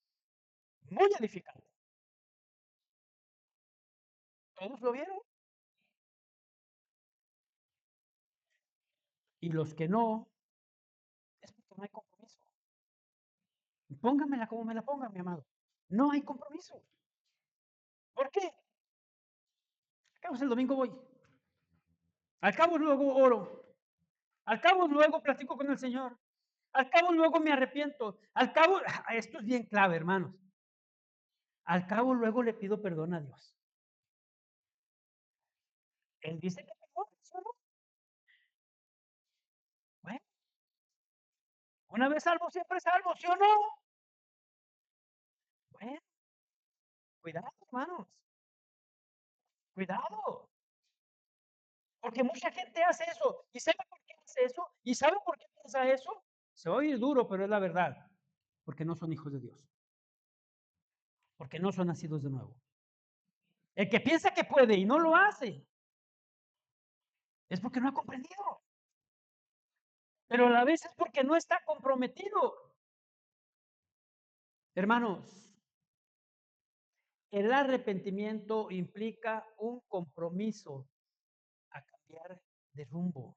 Muy edificante. Todos lo vieron. Y los que no, es porque no hay compromiso. Póngamela como me la ponga, mi amado. No hay compromiso. ¿Por qué? Al cabo el domingo voy. Al cabo luego oro. Al cabo luego platico con el Señor. Al cabo luego me arrepiento. Al cabo, esto es bien clave, hermanos. Al cabo luego le pido perdón a Dios. Él dice que perdona, ¿sí o no? Bueno, una vez salvo, siempre salvo, ¿sí o no? Bueno, cuidado, hermanos. Cuidado. Porque mucha gente hace eso. ¿Y sabe por qué hace eso? ¿Y sabe por qué piensa eso? Se va a oír duro, pero es la verdad. Porque no son hijos de Dios. Porque no son nacidos de nuevo. El que piensa que puede y no lo hace, es porque no ha comprendido. Pero a la vez es porque no está comprometido. Hermanos, el arrepentimiento implica un compromiso a cambiar de rumbo.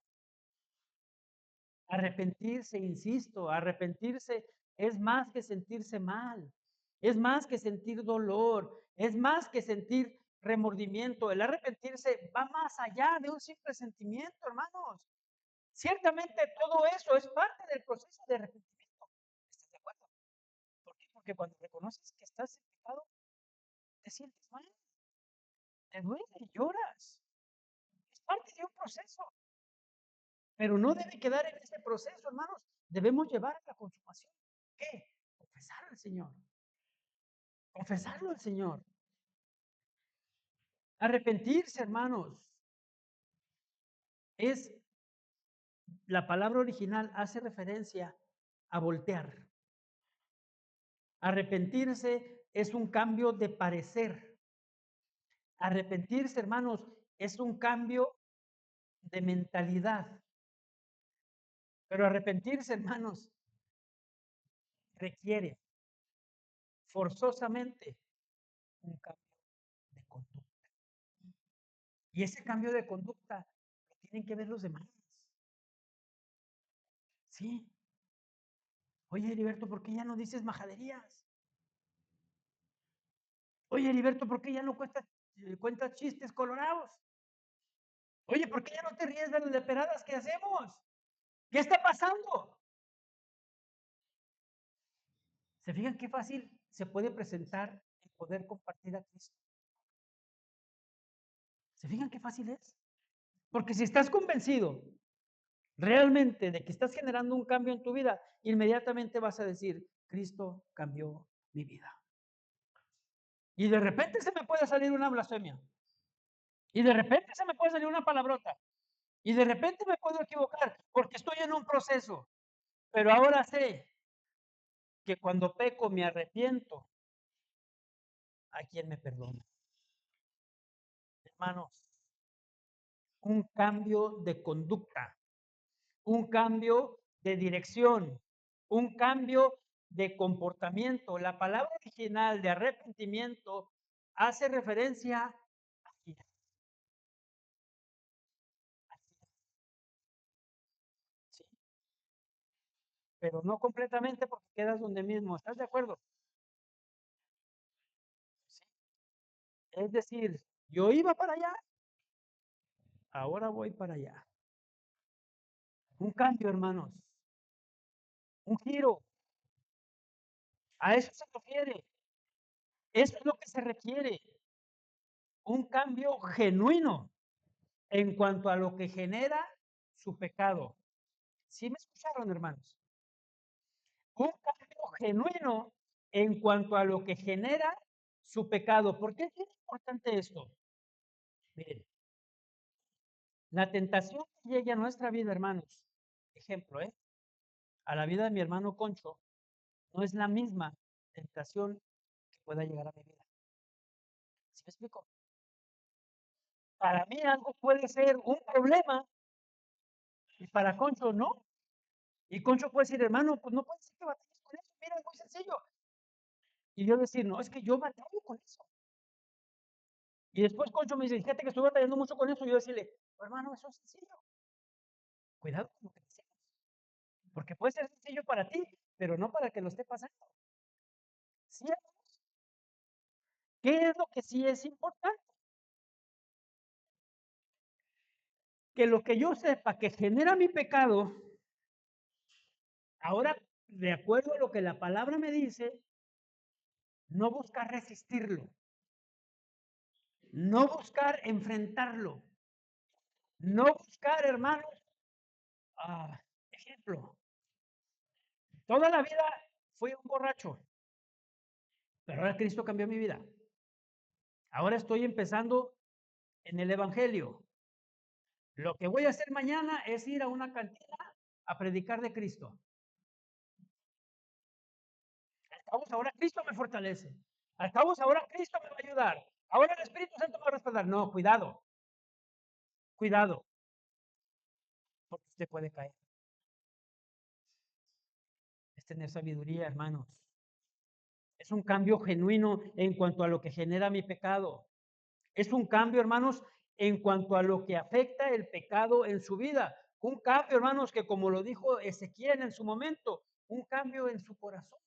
Arrepentirse, insisto, arrepentirse es más que sentirse mal, es más que sentir dolor, es más que sentir remordimiento. El arrepentirse va más allá de un simple sentimiento, hermanos. Ciertamente todo eso es parte del proceso de arrepentimiento. ¿Estás de acuerdo? ¿Por qué? Porque cuando reconoces que estás en pecado, te sientes mal, te duele, lloras. Es parte de un proceso. Pero no debe quedar en ese proceso, hermanos. Debemos llevar a la consumación. ¿Qué? Confesar al Señor. Confesarlo al Señor. Arrepentirse, hermanos. Es, la palabra original hace referencia a voltear. Arrepentirse es un cambio de parecer. Arrepentirse, hermanos, es un cambio de mentalidad. Pero arrepentirse, hermanos, requiere forzosamente un cambio de conducta. Y ese cambio de conducta lo tienen que ver los demás. Sí. Oye, Heriberto, ¿por qué ya no dices majaderías? Oye, Heriberto, ¿por qué ya no cuentas chistes colorados? Oye, ¿por qué ya no te ríes de las leperadas que hacemos? ¿Qué está pasando? ¿Se fijan qué fácil se puede presentar el poder compartir a Cristo? ¿Se fijan qué fácil es? Porque si estás convencido realmente de que estás generando un cambio en tu vida, inmediatamente vas a decir, Cristo cambió mi vida. Y de repente se me puede salir una blasfemia. Y de repente se me puede salir una palabrota. Y de repente me puedo equivocar porque estoy en un proceso. Pero ahora sé que cuando peco me arrepiento, ¿a quién me perdona? Hermanos, un cambio de conducta, un cambio de dirección, un cambio de comportamiento. La palabra original de arrepentimiento hace referencia a ira, ¿sí? Pero no completamente porque quedas donde mismo. ¿Estás de acuerdo? Sí. Es decir, yo iba para allá, ahora voy para allá. Un cambio, hermanos, un giro. A eso se refiere. Eso es lo que se requiere. Un cambio genuino en cuanto a lo que genera su pecado. ¿Sí me escucharon, hermanos? Un cambio genuino en cuanto a lo que genera su pecado. ¿Por qué es bien importante esto? Miren, la tentación que llegue a nuestra vida, hermanos, ejemplo, a la vida de mi hermano Concho, no es la misma tentación que pueda llegar a mi vida. ¿Sí me explico? Para mí algo puede ser un problema y para Concho no. Y Concho puede decir, hermano, pues no puede ser que batalles con eso, mira, es muy sencillo. Y yo decir, no, es que yo batallo con eso. Y después Concho me dice, fíjate que estoy batallando mucho con eso. Y yo decirle, hermano, eso es sencillo. Cuidado con lo que decimos. Porque puede ser sencillo para ti, pero no para el que lo esté pasando. ¿Sí? ¿Qué es lo que sí es importante? Que lo que yo sepa que genera mi pecado, ahora, de acuerdo a lo que la palabra me dice, no buscar resistirlo, no buscar enfrentarlo, no buscar, hermanos, ejemplo, toda la vida fui un borracho, pero ahora Cristo cambió mi vida. Ahora estoy empezando en el Evangelio. Lo que voy a hacer mañana es ir a una cantina a predicar de Cristo. Al cabo, ahora Cristo me fortalece. Al cabo, ahora Cristo me va a ayudar. Ahora el Espíritu Santo me va a respaldar. No, cuidado, cuidado, porque usted puede caer. Es tener sabiduría, hermanos. Es un cambio genuino en cuanto a lo que genera mi pecado. Es un cambio, hermanos, en cuanto a lo que afecta el pecado en su vida. Un cambio, hermanos, que como lo dijo Ezequiel en su momento, un cambio en su corazón.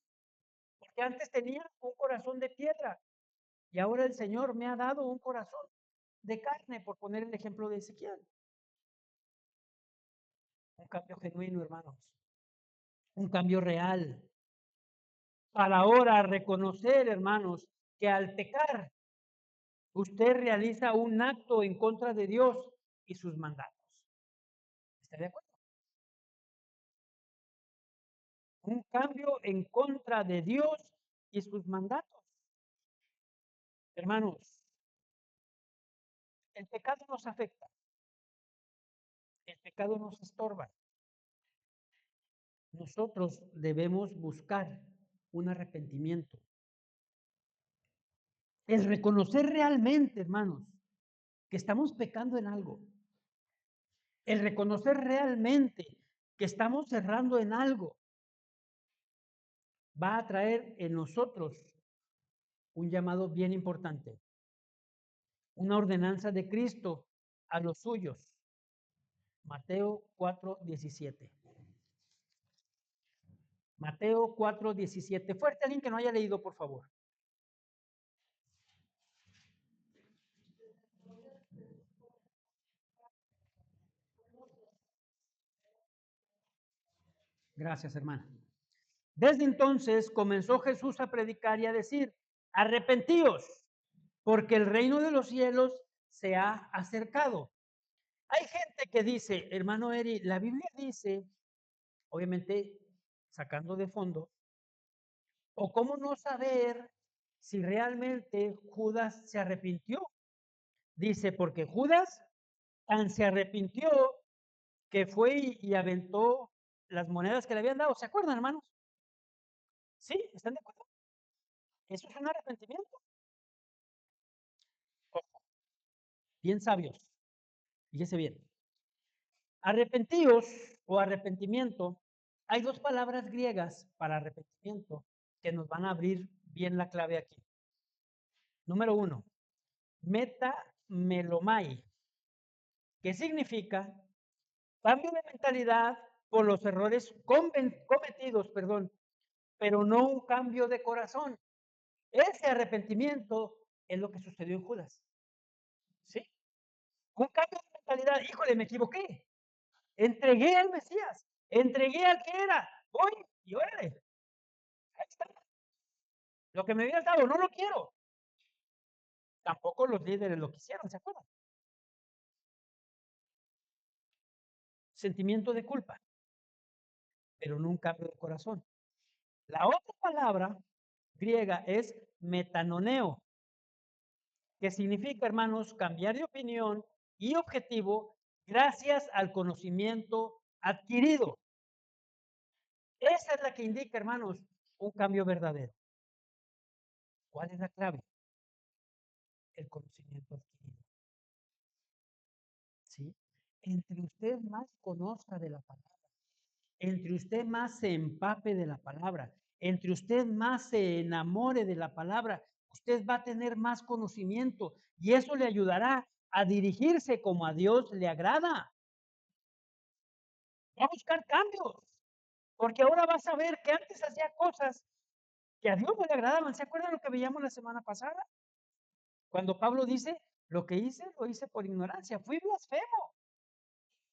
Porque antes tenía un corazón de piedra y ahora el Señor me ha dado un corazón de carne, por poner el ejemplo de Ezequiel. Un cambio genuino, hermanos. Un cambio real. Para ahora reconocer, hermanos, que al pecar, usted realiza un acto en contra de Dios y sus mandatos. ¿Está de acuerdo? Un cambio en contra de Dios y sus mandatos. Hermanos, el pecado nos afecta, el pecado nos estorba. Nosotros debemos buscar un arrepentimiento. El reconocer realmente, hermanos, que estamos pecando en algo. El reconocer realmente que estamos cerrando en algo va a traer en nosotros un llamado bien importante, una ordenanza de Cristo a los suyos. Mateo 4:17. Mateo 4:17. Fuerte, alguien que no haya leído, por favor. Gracias, hermana. Desde entonces comenzó Jesús a predicar y a decir, arrepentíos, porque el reino de los cielos se ha acercado. Hay gente que dice, hermano Eri, la Biblia dice, obviamente sacando de fondo, o cómo no saber si realmente Judas se arrepintió. Dice, porque Judas tan se arrepintió que fue y aventó las monedas que le habían dado. ¿Se acuerdan, hermanos? ¿Sí? ¿Están de acuerdo? Eso es un arrepentimiento. Ojo, bien sabios. Fíjese bien. Arrepentíos o arrepentimiento Hay dos palabras griegas para arrepentimiento que nos van a abrir bien la clave aquí. Número uno, metamelomai, que significa cambio de mentalidad por los errores cometidos, perdón, pero no un cambio de corazón. Ese arrepentimiento es lo que sucedió en Judas. ¿Sí? Un cambio de mentalidad. Híjole, me equivoqué. Entregué al Mesías. Entregué al que era. Voy y órale. Ahí está. Lo que me habías dado, no lo quiero. Tampoco los líderes lo quisieron, ¿se acuerdan? Sentimiento de culpa, pero no un cambio de corazón. La otra palabra griega es metanoneo, que significa, hermanos, cambiar de opinión y objetivo gracias al conocimiento adquirido. Esa es la que indica, hermanos, un cambio verdadero. ¿Cuál es la clave? El conocimiento adquirido. ¿Sí? Entre usted más conozca de la palabra, entre usted más se empape de la palabra, entre usted más se enamore de la palabra, usted va a tener más conocimiento y eso le ayudará a dirigirse como a Dios le agrada. Va a buscar cambios, porque ahora vas a ver que antes hacía cosas que a Dios no le agradaban. ¿Se acuerdan lo que veíamos la semana pasada? Cuando Pablo dice, lo que hice, lo hice por ignorancia, fui blasfemo,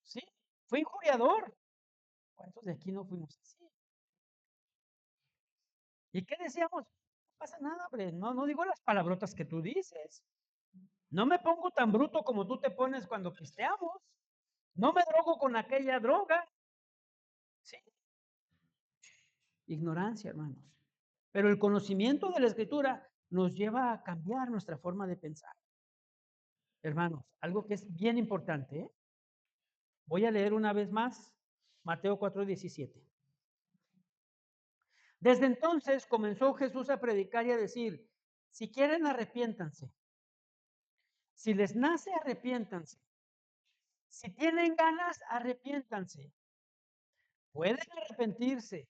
¿sí? Fui injuriador. ¿Cuántos de aquí no fuimos así? ¿Y qué decíamos? No pasa nada, hombre, no digo las palabrotas que tú dices. No me pongo tan bruto como tú te pones cuando pisteamos. No me drogo con aquella droga. Sí, ignorancia, hermanos. Pero el conocimiento de la Escritura nos lleva a cambiar nuestra forma de pensar. Hermanos, algo que es bien importante, ¿eh? Voy a leer una vez más Mateo 4:17. Desde entonces comenzó Jesús a predicar y a decir, si quieren arrepiéntanse, si les nace arrepiéntanse, si tienen ganas arrepiéntanse, pueden arrepentirse,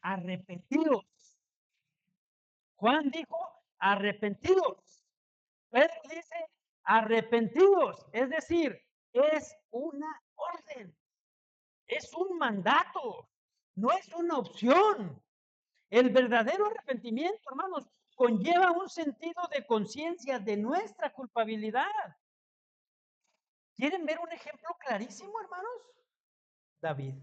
arrepentidos. Juan dijo, arrepentidos. Pedro dice, arrepentidos, es decir, es una orden, es un mandato, no es una opción. El verdadero arrepentimiento, hermanos, conlleva un sentido de conciencia de nuestra culpabilidad. ¿Quieren ver un ejemplo clarísimo, hermanos? David.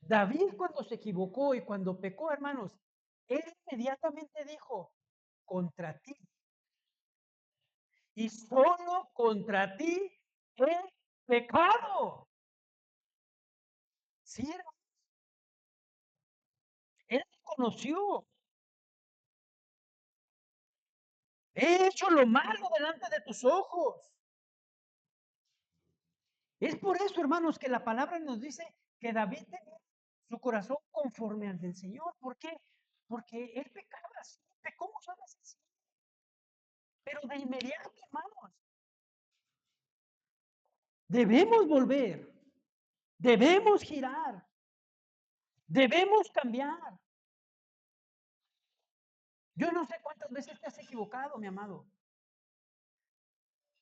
David cuando se equivocó y cuando pecó, hermanos, él inmediatamente dijo, contra ti y solo contra ti he pecado. Sí, hermano, él conoció, he hecho lo malo delante de tus ojos. Es por eso, hermanos, que la palabra nos dice que David tenía su corazón conforme al del Señor. ¿Por qué? Porque él pecaba así, pecó muchas veces así, pero de inmediato, hermanos, debemos volver, debemos girar, debemos cambiar. Yo no sé cuántas veces te has equivocado, mi amado.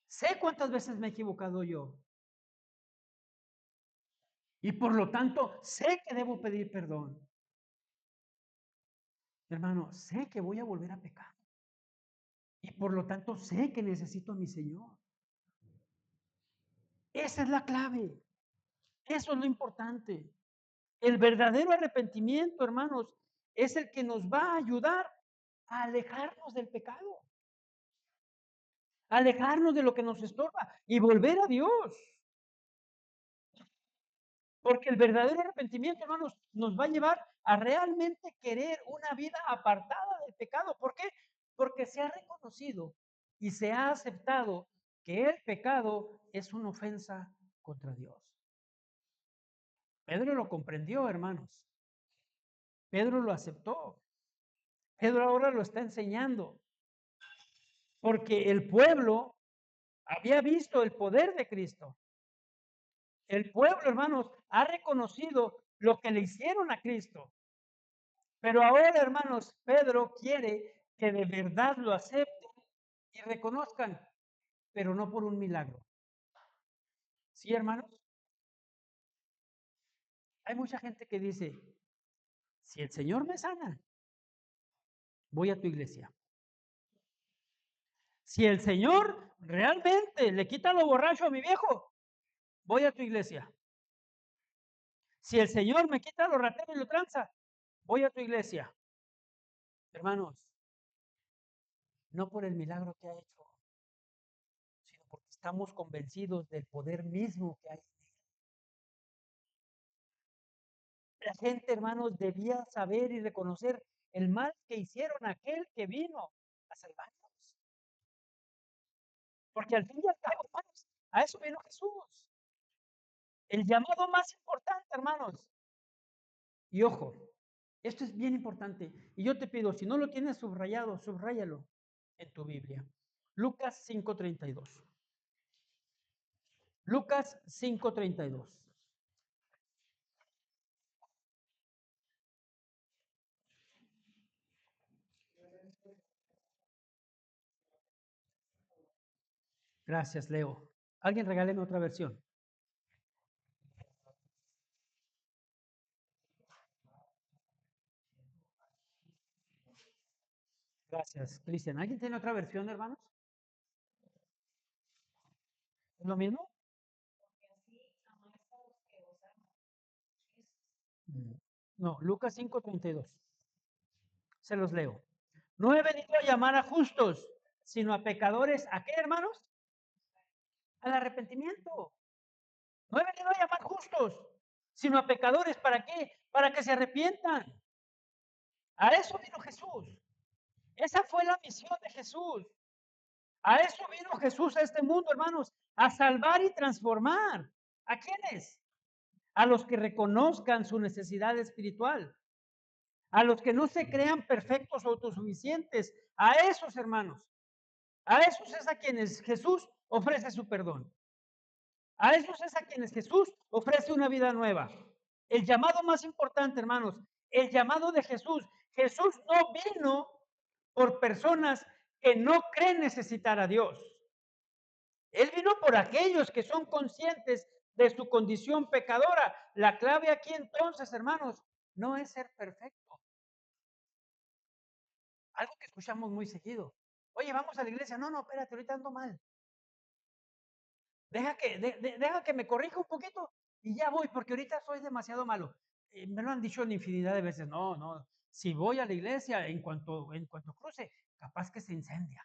Sé cuántas veces me he equivocado yo. Y por lo tanto, sé que debo pedir perdón. Hermano, sé que voy a volver a pecar. Y por lo tanto, sé que necesito a mi Señor. Esa es la clave. Eso es lo importante. El verdadero arrepentimiento, hermanos, es el que nos va a ayudar a alejarnos del pecado, a alejarnos de lo que nos estorba y volver a Dios. Porque el verdadero arrepentimiento, hermanos, nos va a llevar a realmente querer una vida apartada del pecado. ¿Por qué? Porque se ha reconocido y se ha aceptado que el pecado es una ofensa contra Dios. Pedro lo comprendió, hermanos. Pedro lo aceptó. Pedro ahora lo está enseñando. Porque el pueblo había visto el poder de Cristo. El pueblo, hermanos, ha reconocido lo que le hicieron a Cristo. Pero ahora, hermanos, Pedro quiere que de verdad lo acepten y reconozcan, pero no por un milagro. ¿Sí, hermanos? Hay mucha gente que dice, si el Señor me sana, voy a tu iglesia. Si el Señor realmente le quita lo borracho a mi viejo, voy a tu iglesia. Si el Señor me quita lo ratero y lo tranza, voy a tu iglesia. Hermanos, no por el milagro que ha hecho, sino porque estamos convencidos del poder mismo que hay en él. La gente, hermanos, debía saber y reconocer el mal que hicieron a aquel que vino a salvarnos. Porque al fin y al cabo, hermanos, a eso vino Jesús. El llamado más importante, hermanos. Y ojo, esto es bien importante. Y yo te pido, si no lo tienes subrayado, subráyalo en tu Biblia. Lucas 5:32. Lucas 5:32. Gracias, Leo. Alguien regáleme otra versión. Gracias, Cristian. ¿Alguien tiene otra versión, hermanos? ¿Es lo mismo? Mm. No, Lucas 5:32. Se los leo. No he venido a llamar a justos, sino a pecadores. ¿A qué, hermanos? Al arrepentimiento. No he venido a llamar justos, sino a pecadores. ¿Para qué? Para que se arrepientan. A eso vino Jesús. Esa fue la misión de Jesús. A eso vino Jesús a este mundo, hermanos, a salvar y transformar. ¿A quiénes? A los que reconozcan su necesidad espiritual, a los que no se crean perfectos o autosuficientes, a esos hermanos, a esos es a quienes Jesús ofrece su perdón. A esos es a quienes Jesús ofrece una vida nueva. El llamado más importante, hermanos, el llamado de Jesús. Jesús no vino por personas que no creen necesitar a Dios. Él vino por aquellos que son conscientes de su condición pecadora. La clave aquí entonces, hermanos, no es ser perfecto. Algo que escuchamos muy seguido. Oye, vamos a la iglesia. No, no, espérate, ahorita ando mal. Deja que me corrija un poquito y ya voy, porque ahorita soy demasiado malo. Me lo han dicho en infinidad de veces. No, no. Si voy a la iglesia, en cuanto cruce, capaz que se incendia.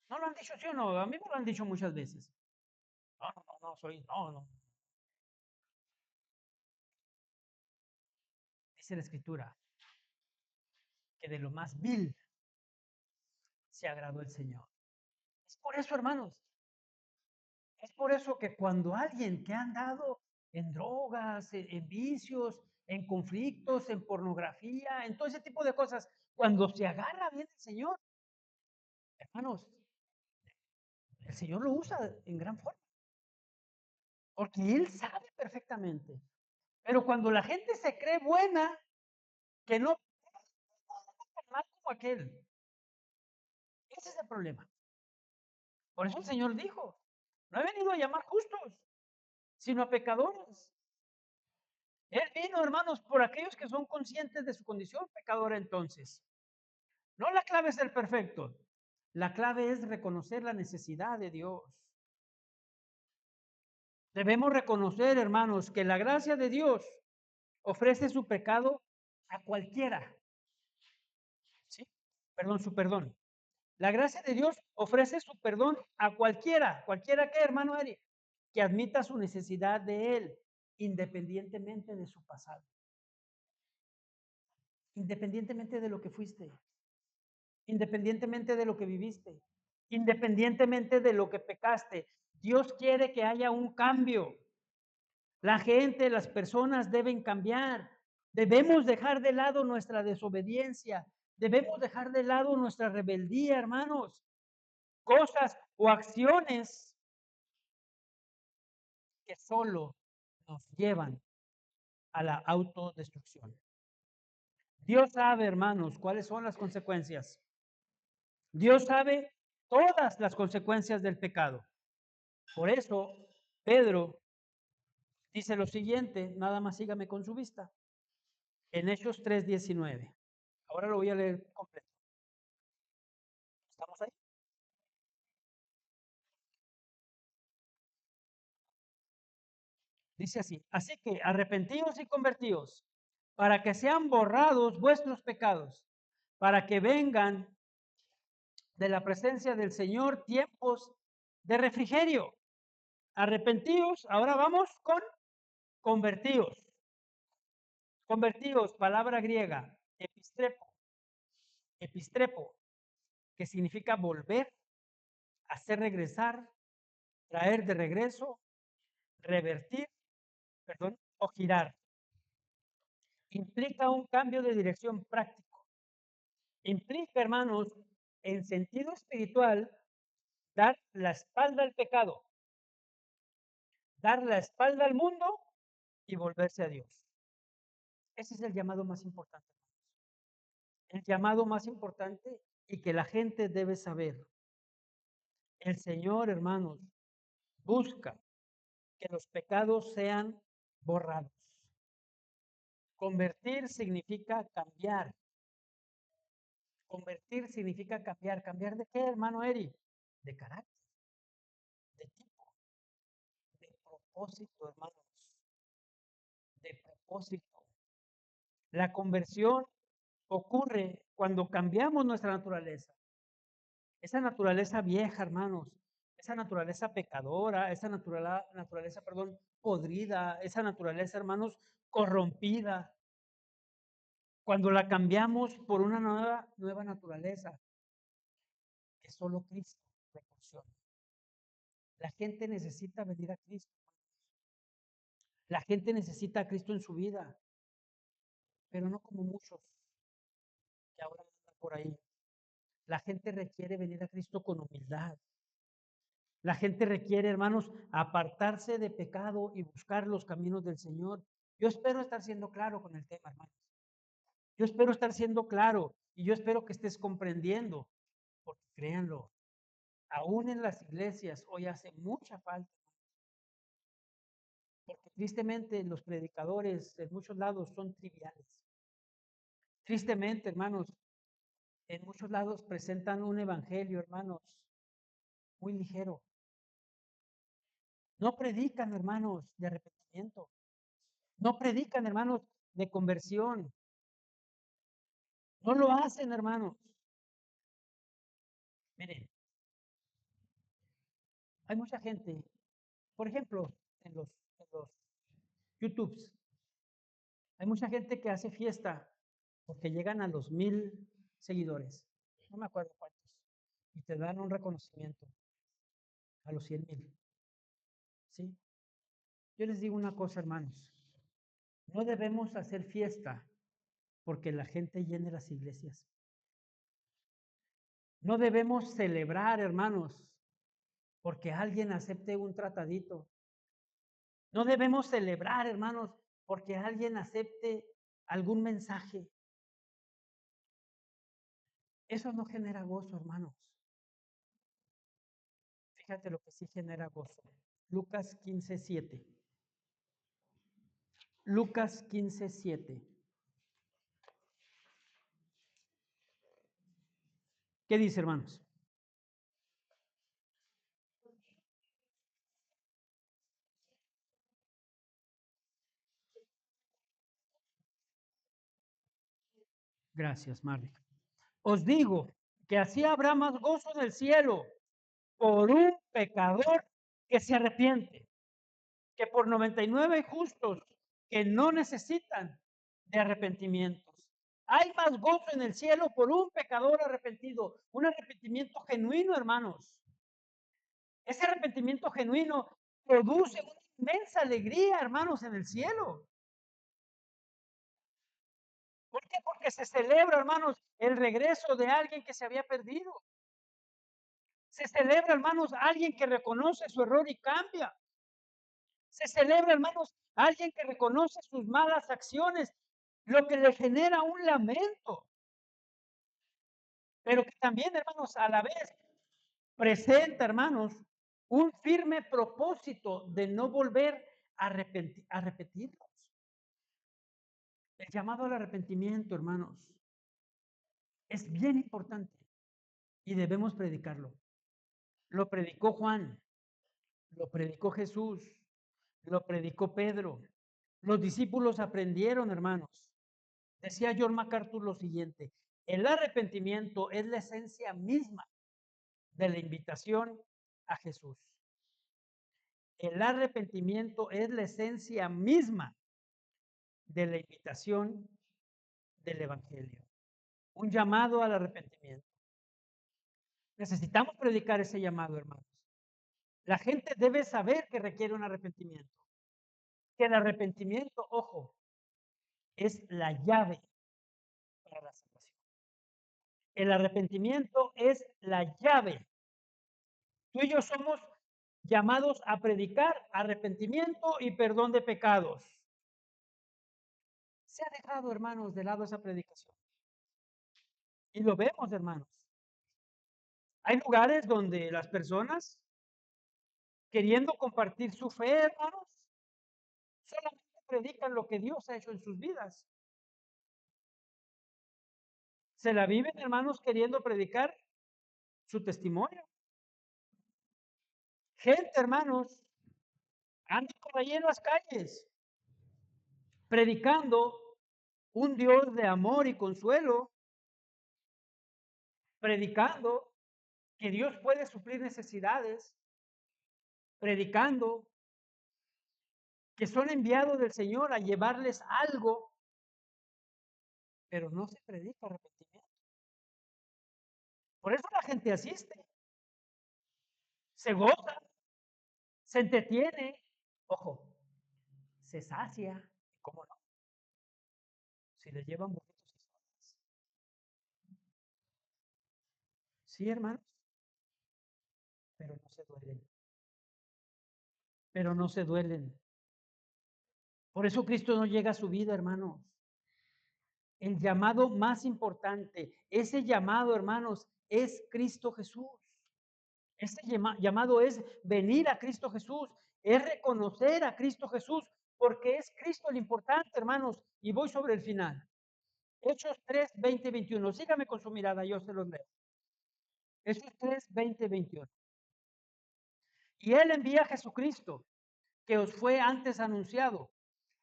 No lo han dicho, sí o no. A mí me lo han dicho muchas veces. No, no, no, no, no, no. Dice la escritura que de lo más vil se agradó el Señor. Es por eso, hermanos, es por eso que cuando alguien que ha andado en drogas, en vicios, en conflictos, en pornografía, en todo ese tipo de cosas, cuando se agarra bien el Señor, hermanos, el Señor lo usa en gran forma, porque Él sabe perfectamente. Pero cuando la gente se cree buena, que no es tan mal como aquel, ese es el problema. Por eso el Señor dijo, no he venido a llamar justos, sino a pecadores. Él vino, hermanos, por aquellos que son conscientes de su condición pecadora entonces. No la clave es el perfecto. La clave es reconocer la necesidad de Dios. Debemos reconocer, hermanos, que la gracia de Dios ofrece su pecado a cualquiera. ¿Sí? Perdón, su perdón. La gracia de Dios ofrece su perdón a cualquiera. ¿Cualquiera qué, hermano Eri? Que admita su necesidad de Él, independientemente de su pasado. Independientemente de lo que fuiste. Independientemente de lo que viviste, independientemente de lo que pecaste. Dios quiere que haya un cambio. La gente, las personas deben cambiar. Debemos dejar de lado nuestra desobediencia. Debemos dejar de lado nuestra rebeldía, hermanos. Cosas o acciones que solo nos llevan a la autodestrucción. Dios sabe, hermanos, cuáles son las consecuencias. Dios sabe todas las consecuencias del pecado. Por eso, Pedro dice lo siguiente, nada más sígame con su vista, en Hechos 3:19. Ahora lo voy a leer completo. ¿Estamos ahí? Dice así, así que arrepentíos y convertíos para que sean borrados vuestros pecados, para que vengan de la presencia del Señor tiempos de refrigerio. Arrepentíos, ahora vamos con convertíos. Convertíos, palabra griega, epistrepo, epistrepo, que significa volver, hacer regresar, traer de regreso, revertir, perdón, o girar. Implica un cambio de dirección práctico. Implica, hermanos, en sentido espiritual, dar la espalda al pecado, dar la espalda al mundo y volverse a Dios. Ese es el llamado más importante. El llamado más importante y que la gente debe saber. El Señor, hermanos, busca que los pecados sean borrados. Convertir significa cambiar. Convertir significa cambiar. ¿Cambiar de qué, hermano Eri? De carácter, de tipo, de propósito, hermanos. De propósito. La conversión ocurre cuando cambiamos nuestra naturaleza. Esa naturaleza vieja, hermanos, esa naturaleza pecadora, esa naturaleza, perdón, podrida, esa naturaleza, hermanos, corrompida. Cuando la cambiamos por una nueva naturaleza que solo Cristo proporciona. La gente necesita venir a Cristo. La gente necesita a Cristo en su vida, pero no como muchos que ahora andan por ahí. La gente requiere venir a Cristo con humildad. La gente requiere, hermanos, apartarse de pecado y buscar los caminos del Señor. Yo espero estar siendo claro con el tema, hermanos. Yo espero estar siendo claro y yo espero que estés comprendiendo, porque créanlo, aún en las iglesias hoy hace mucha falta, porque tristemente los predicadores en muchos lados son triviales. Tristemente, hermanos, en muchos lados presentan un evangelio, hermanos, muy ligero. No predican, hermanos, de arrepentimiento. No predican, hermanos, de conversión. No lo hacen, hermanos. Miren, hay mucha gente, por ejemplo, en los YouTubes, hay mucha gente que hace fiesta porque llegan a los 1000 seguidores. No me acuerdo cuántos. Y te dan un reconocimiento a los 100,000. ¿Sí? Yo les digo una cosa, hermanos. No debemos hacer fiesta porque la gente llene las iglesias. No debemos celebrar, hermanos, porque alguien acepte un tratadito. No debemos celebrar, hermanos, porque alguien acepte algún mensaje. Eso no genera gozo, hermanos. Fíjate lo que sí genera gozo. Lucas 15:7. Lucas 15:7. ¿Qué dice, hermanos? Gracias, Marley. Os digo que así habrá más gozo en el cielo por un pecador que se arrepiente, que por 99 justos que no necesitan de arrepentimientos. Hay más gozo en el cielo por un pecador arrepentido, un arrepentimiento genuino, hermanos. Ese arrepentimiento genuino produce una inmensa alegría, hermanos, en el cielo. ¿Por qué? Porque se celebra, hermanos, el regreso de alguien que se había perdido. Se celebra, hermanos, alguien que reconoce su error y cambia. Se celebra, hermanos, alguien que reconoce sus malas acciones, lo que le genera un lamento, pero que también, hermanos, a la vez presenta, hermanos, un firme propósito de no volver a repetirlos. El llamado al arrepentimiento, hermanos, es bien importante y debemos predicarlo. Lo predicó Juan, lo predicó Jesús, lo predicó Pedro. Los discípulos aprendieron, hermanos. Decía John MacArthur lo siguiente: el arrepentimiento es la esencia misma de la invitación a Jesús. El arrepentimiento es la esencia misma de la invitación del Evangelio. Un llamado al arrepentimiento. Necesitamos predicar ese llamado, hermanos. La gente debe saber que requiere un arrepentimiento. Que el arrepentimiento, ojo, es la llave para la salvación. El arrepentimiento es la llave. Tú y yo somos llamados a predicar arrepentimiento y perdón de pecados. Se ha dejado, hermanos, de lado esa predicación. Y lo vemos, hermanos. Hay lugares donde las personas, queriendo compartir su fe, hermanos, solamente predican lo que Dios ha hecho en sus vidas. Se la viven, hermanos, queriendo predicar su testimonio. Gente, hermanos, anda por ahí en las calles, predicando un Dios de amor y consuelo, predicando que Dios puede suplir necesidades, predicando que son enviados del Señor a llevarles algo, pero no se predica arrepentimiento. Por eso la gente asiste, se goza, se entretiene, ojo, se sacia, ¿cómo no? Si les llevan burritos y sodas. Sí, hermanos, pero no se duelen, pero no se duelen. Por eso Cristo no llega a su vida, hermanos. El llamado más importante, ese llamado, hermanos, es Cristo Jesús. Ese llamado es venir a Cristo Jesús, es reconocer a Cristo Jesús, porque es Cristo el importante, hermanos. Y voy sobre el final. Hechos 3, 20, 21. Sígame con su mirada, yo se los leo. Hechos 3, 20, 21. Y Él envía a Jesucristo, que os fue antes anunciado,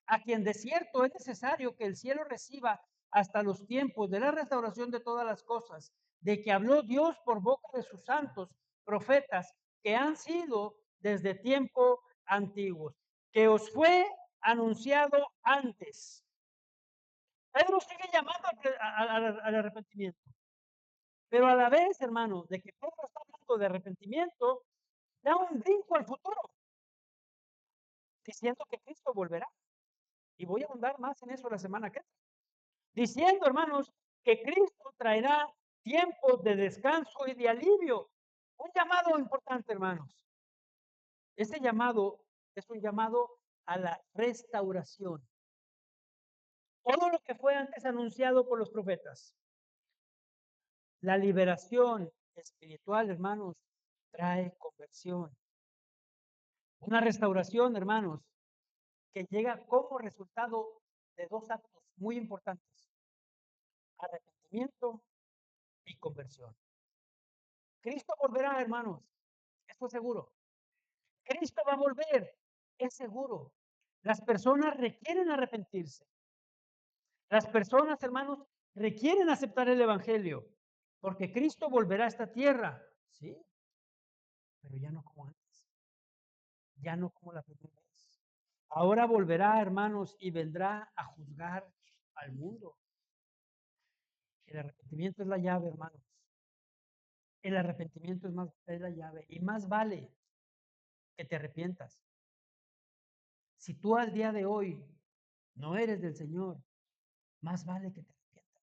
a quien de cierto es necesario que el cielo reciba hasta los tiempos de la restauración de todas las cosas, de que habló Dios por boca de sus santos profetas, que han sido desde tiempo antiguos, que os fue anunciado antes. Pedro sigue llamando al arrepentimiento, pero a la vez, hermano, de que Pedro está hablando de arrepentimiento, da un brinco al futuro, diciendo que Cristo volverá. Y voy a ahondar más en eso la semana que viene. Diciendo, hermanos, que Cristo traerá tiempos de descanso y de alivio. Un llamado importante, hermanos. Ese llamado es un llamado a la restauración. Todo lo que fue antes anunciado por los profetas. La liberación espiritual, hermanos, trae conversión. Una restauración, hermanos, que llega como resultado de dos actos muy importantes: arrepentimiento y conversión. Cristo volverá, hermanos, esto es seguro. Cristo va a volver, es seguro. Las personas requieren arrepentirse. Las personas, hermanos, requieren aceptar el Evangelio, porque Cristo volverá a esta tierra, sí, pero ya no como antes, ya no como la primera vez. Ahora volverá, hermanos, y vendrá a juzgar al mundo. El arrepentimiento es la llave, hermanos. El arrepentimiento es la llave, y más vale que te arrepientas. Si tú al día de hoy no eres del Señor, más vale que te arrepientas.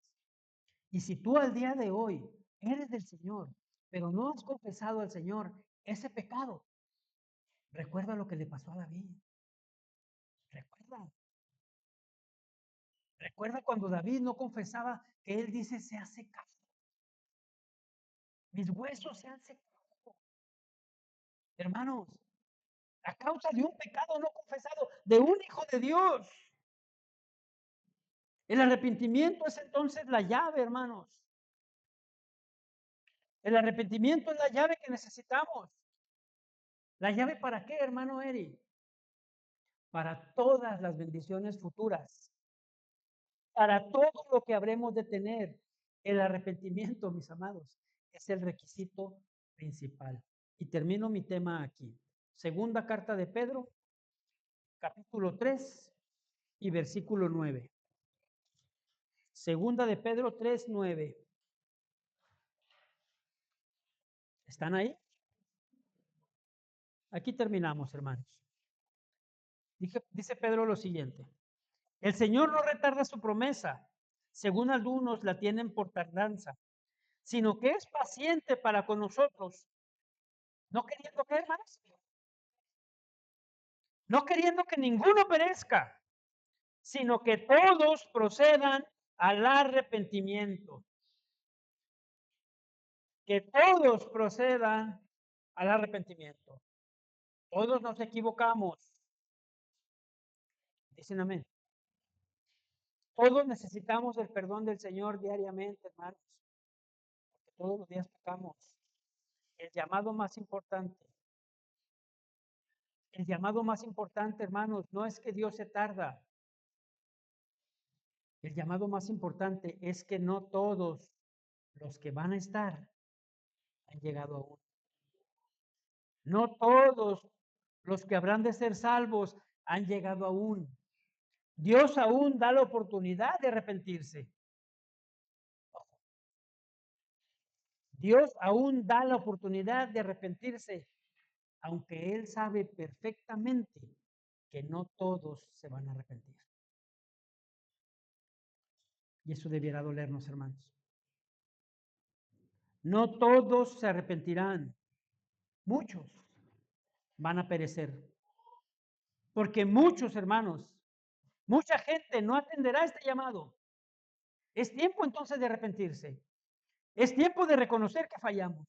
Y si tú al día de hoy eres del Señor, pero no has confesado al Señor ese pecado, recuerda lo que le pasó a David. recuerda. Recuerda cuando David no confesaba que él dice, se ha secado. Mis huesos se han secado. Hermanos, a causa de un pecado no confesado de un hijo de Dios. El arrepentimiento es entonces la llave, hermanos. El arrepentimiento es la llave que necesitamos. ¿La llave para qué, hermano Eri? Para todas las bendiciones futuras. Para todo lo que habremos de tener. El arrepentimiento, mis amados, es el requisito principal. Y termino mi tema aquí. Segunda carta de Pedro, capítulo 3 y versículo 9. Segunda de Pedro 3, 9. ¿Están ahí? Aquí terminamos, hermanos. Dice Pedro lo siguiente. El Señor no retarda su promesa, según algunos la tienen por tardanza, sino que es paciente para con nosotros, no queriendo que, hermanos, no queriendo que ninguno perezca, sino que todos procedan al arrepentimiento. Que todos procedan al arrepentimiento. Todos nos equivocamos. Dicen amén. Todos necesitamos el perdón del Señor diariamente, hermanos. Porque todos los días pecamos. El llamado más importante. El llamado más importante, hermanos, no es que Dios se tarda. El llamado más importante es que no todos los que van a estar han llegado aún. No todos los que habrán de ser salvos han llegado aún. Dios aún da la oportunidad de arrepentirse. Dios aún da la oportunidad de arrepentirse, aunque Él sabe perfectamente que no todos se van a arrepentir. Y eso debiera dolernos, hermanos. No todos se arrepentirán, muchos van a perecer. Porque muchos, hermanos, mucha gente no atenderá este llamado. Es tiempo entonces de arrepentirse. Es tiempo de reconocer que fallamos.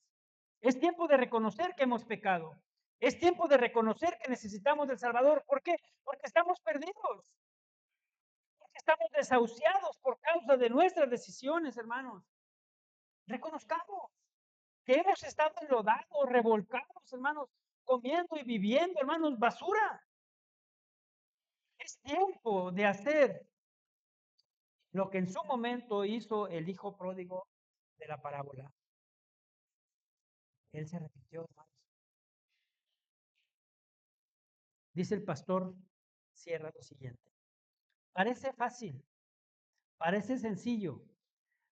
Es tiempo de reconocer que hemos pecado. Es tiempo de reconocer que necesitamos del Salvador. ¿Por qué? Porque estamos perdidos. Porque estamos desahuciados por causa de nuestras decisiones, hermanos. Reconozcamos que hemos estado enlodados, revolcados, hermanos, comiendo y viviendo, hermanos, basura. Es tiempo de hacer lo que en su momento hizo el hijo pródigo de la parábola. Él se arrepintió, hermanos. Dice el pastor, cierra lo siguiente. Parece fácil, parece sencillo,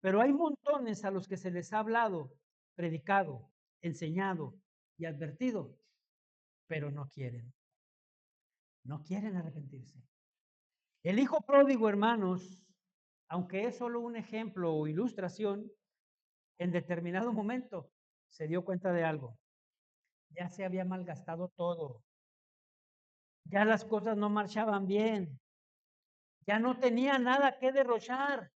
pero hay montones a los que se les ha hablado, predicado, enseñado y advertido, pero no quieren. No quieren arrepentirse. El hijo pródigo, hermanos, aunque es solo un ejemplo o ilustración, en determinado momento se dio cuenta de algo. Ya se había malgastado todo. Ya las cosas no marchaban bien. Ya no tenía nada que derrochar.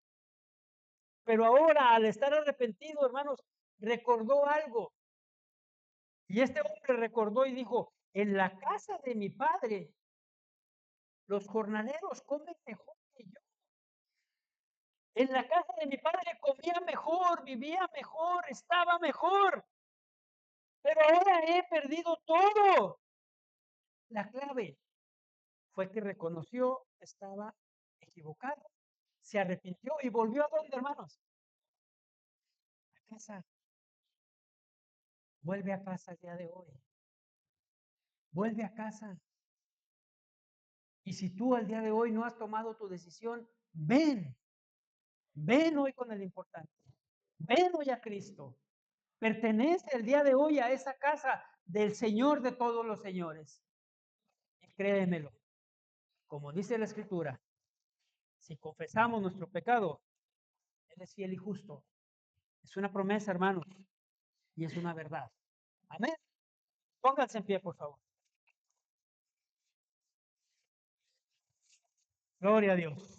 Pero ahora, al estar arrepentido, hermanos, recordó algo. Y este hombre recordó y dijo, en la casa de mi padre, los jornaleros comen mejor que yo. En la casa de mi padre comía mejor, vivía mejor, estaba mejor. Pero ahora he perdido todo. La clave fue que reconoció que estaba equivocado, se arrepintió y volvió a donde, hermanos, a casa. Vuelve a casa el día de hoy. Vuelve a casa. Y si tú al día de hoy no has tomado tu decisión, ven. Ven hoy con el importante. Ven hoy a Cristo. Pertenece el día de hoy a esa casa del Señor de todos los señores. Y créemelo, como dice la Escritura, si confesamos nuestro pecado, Él es fiel y justo. Es una promesa, hermanos, y es una verdad. Amén. Pónganse en pie, por favor. Gloria a Dios.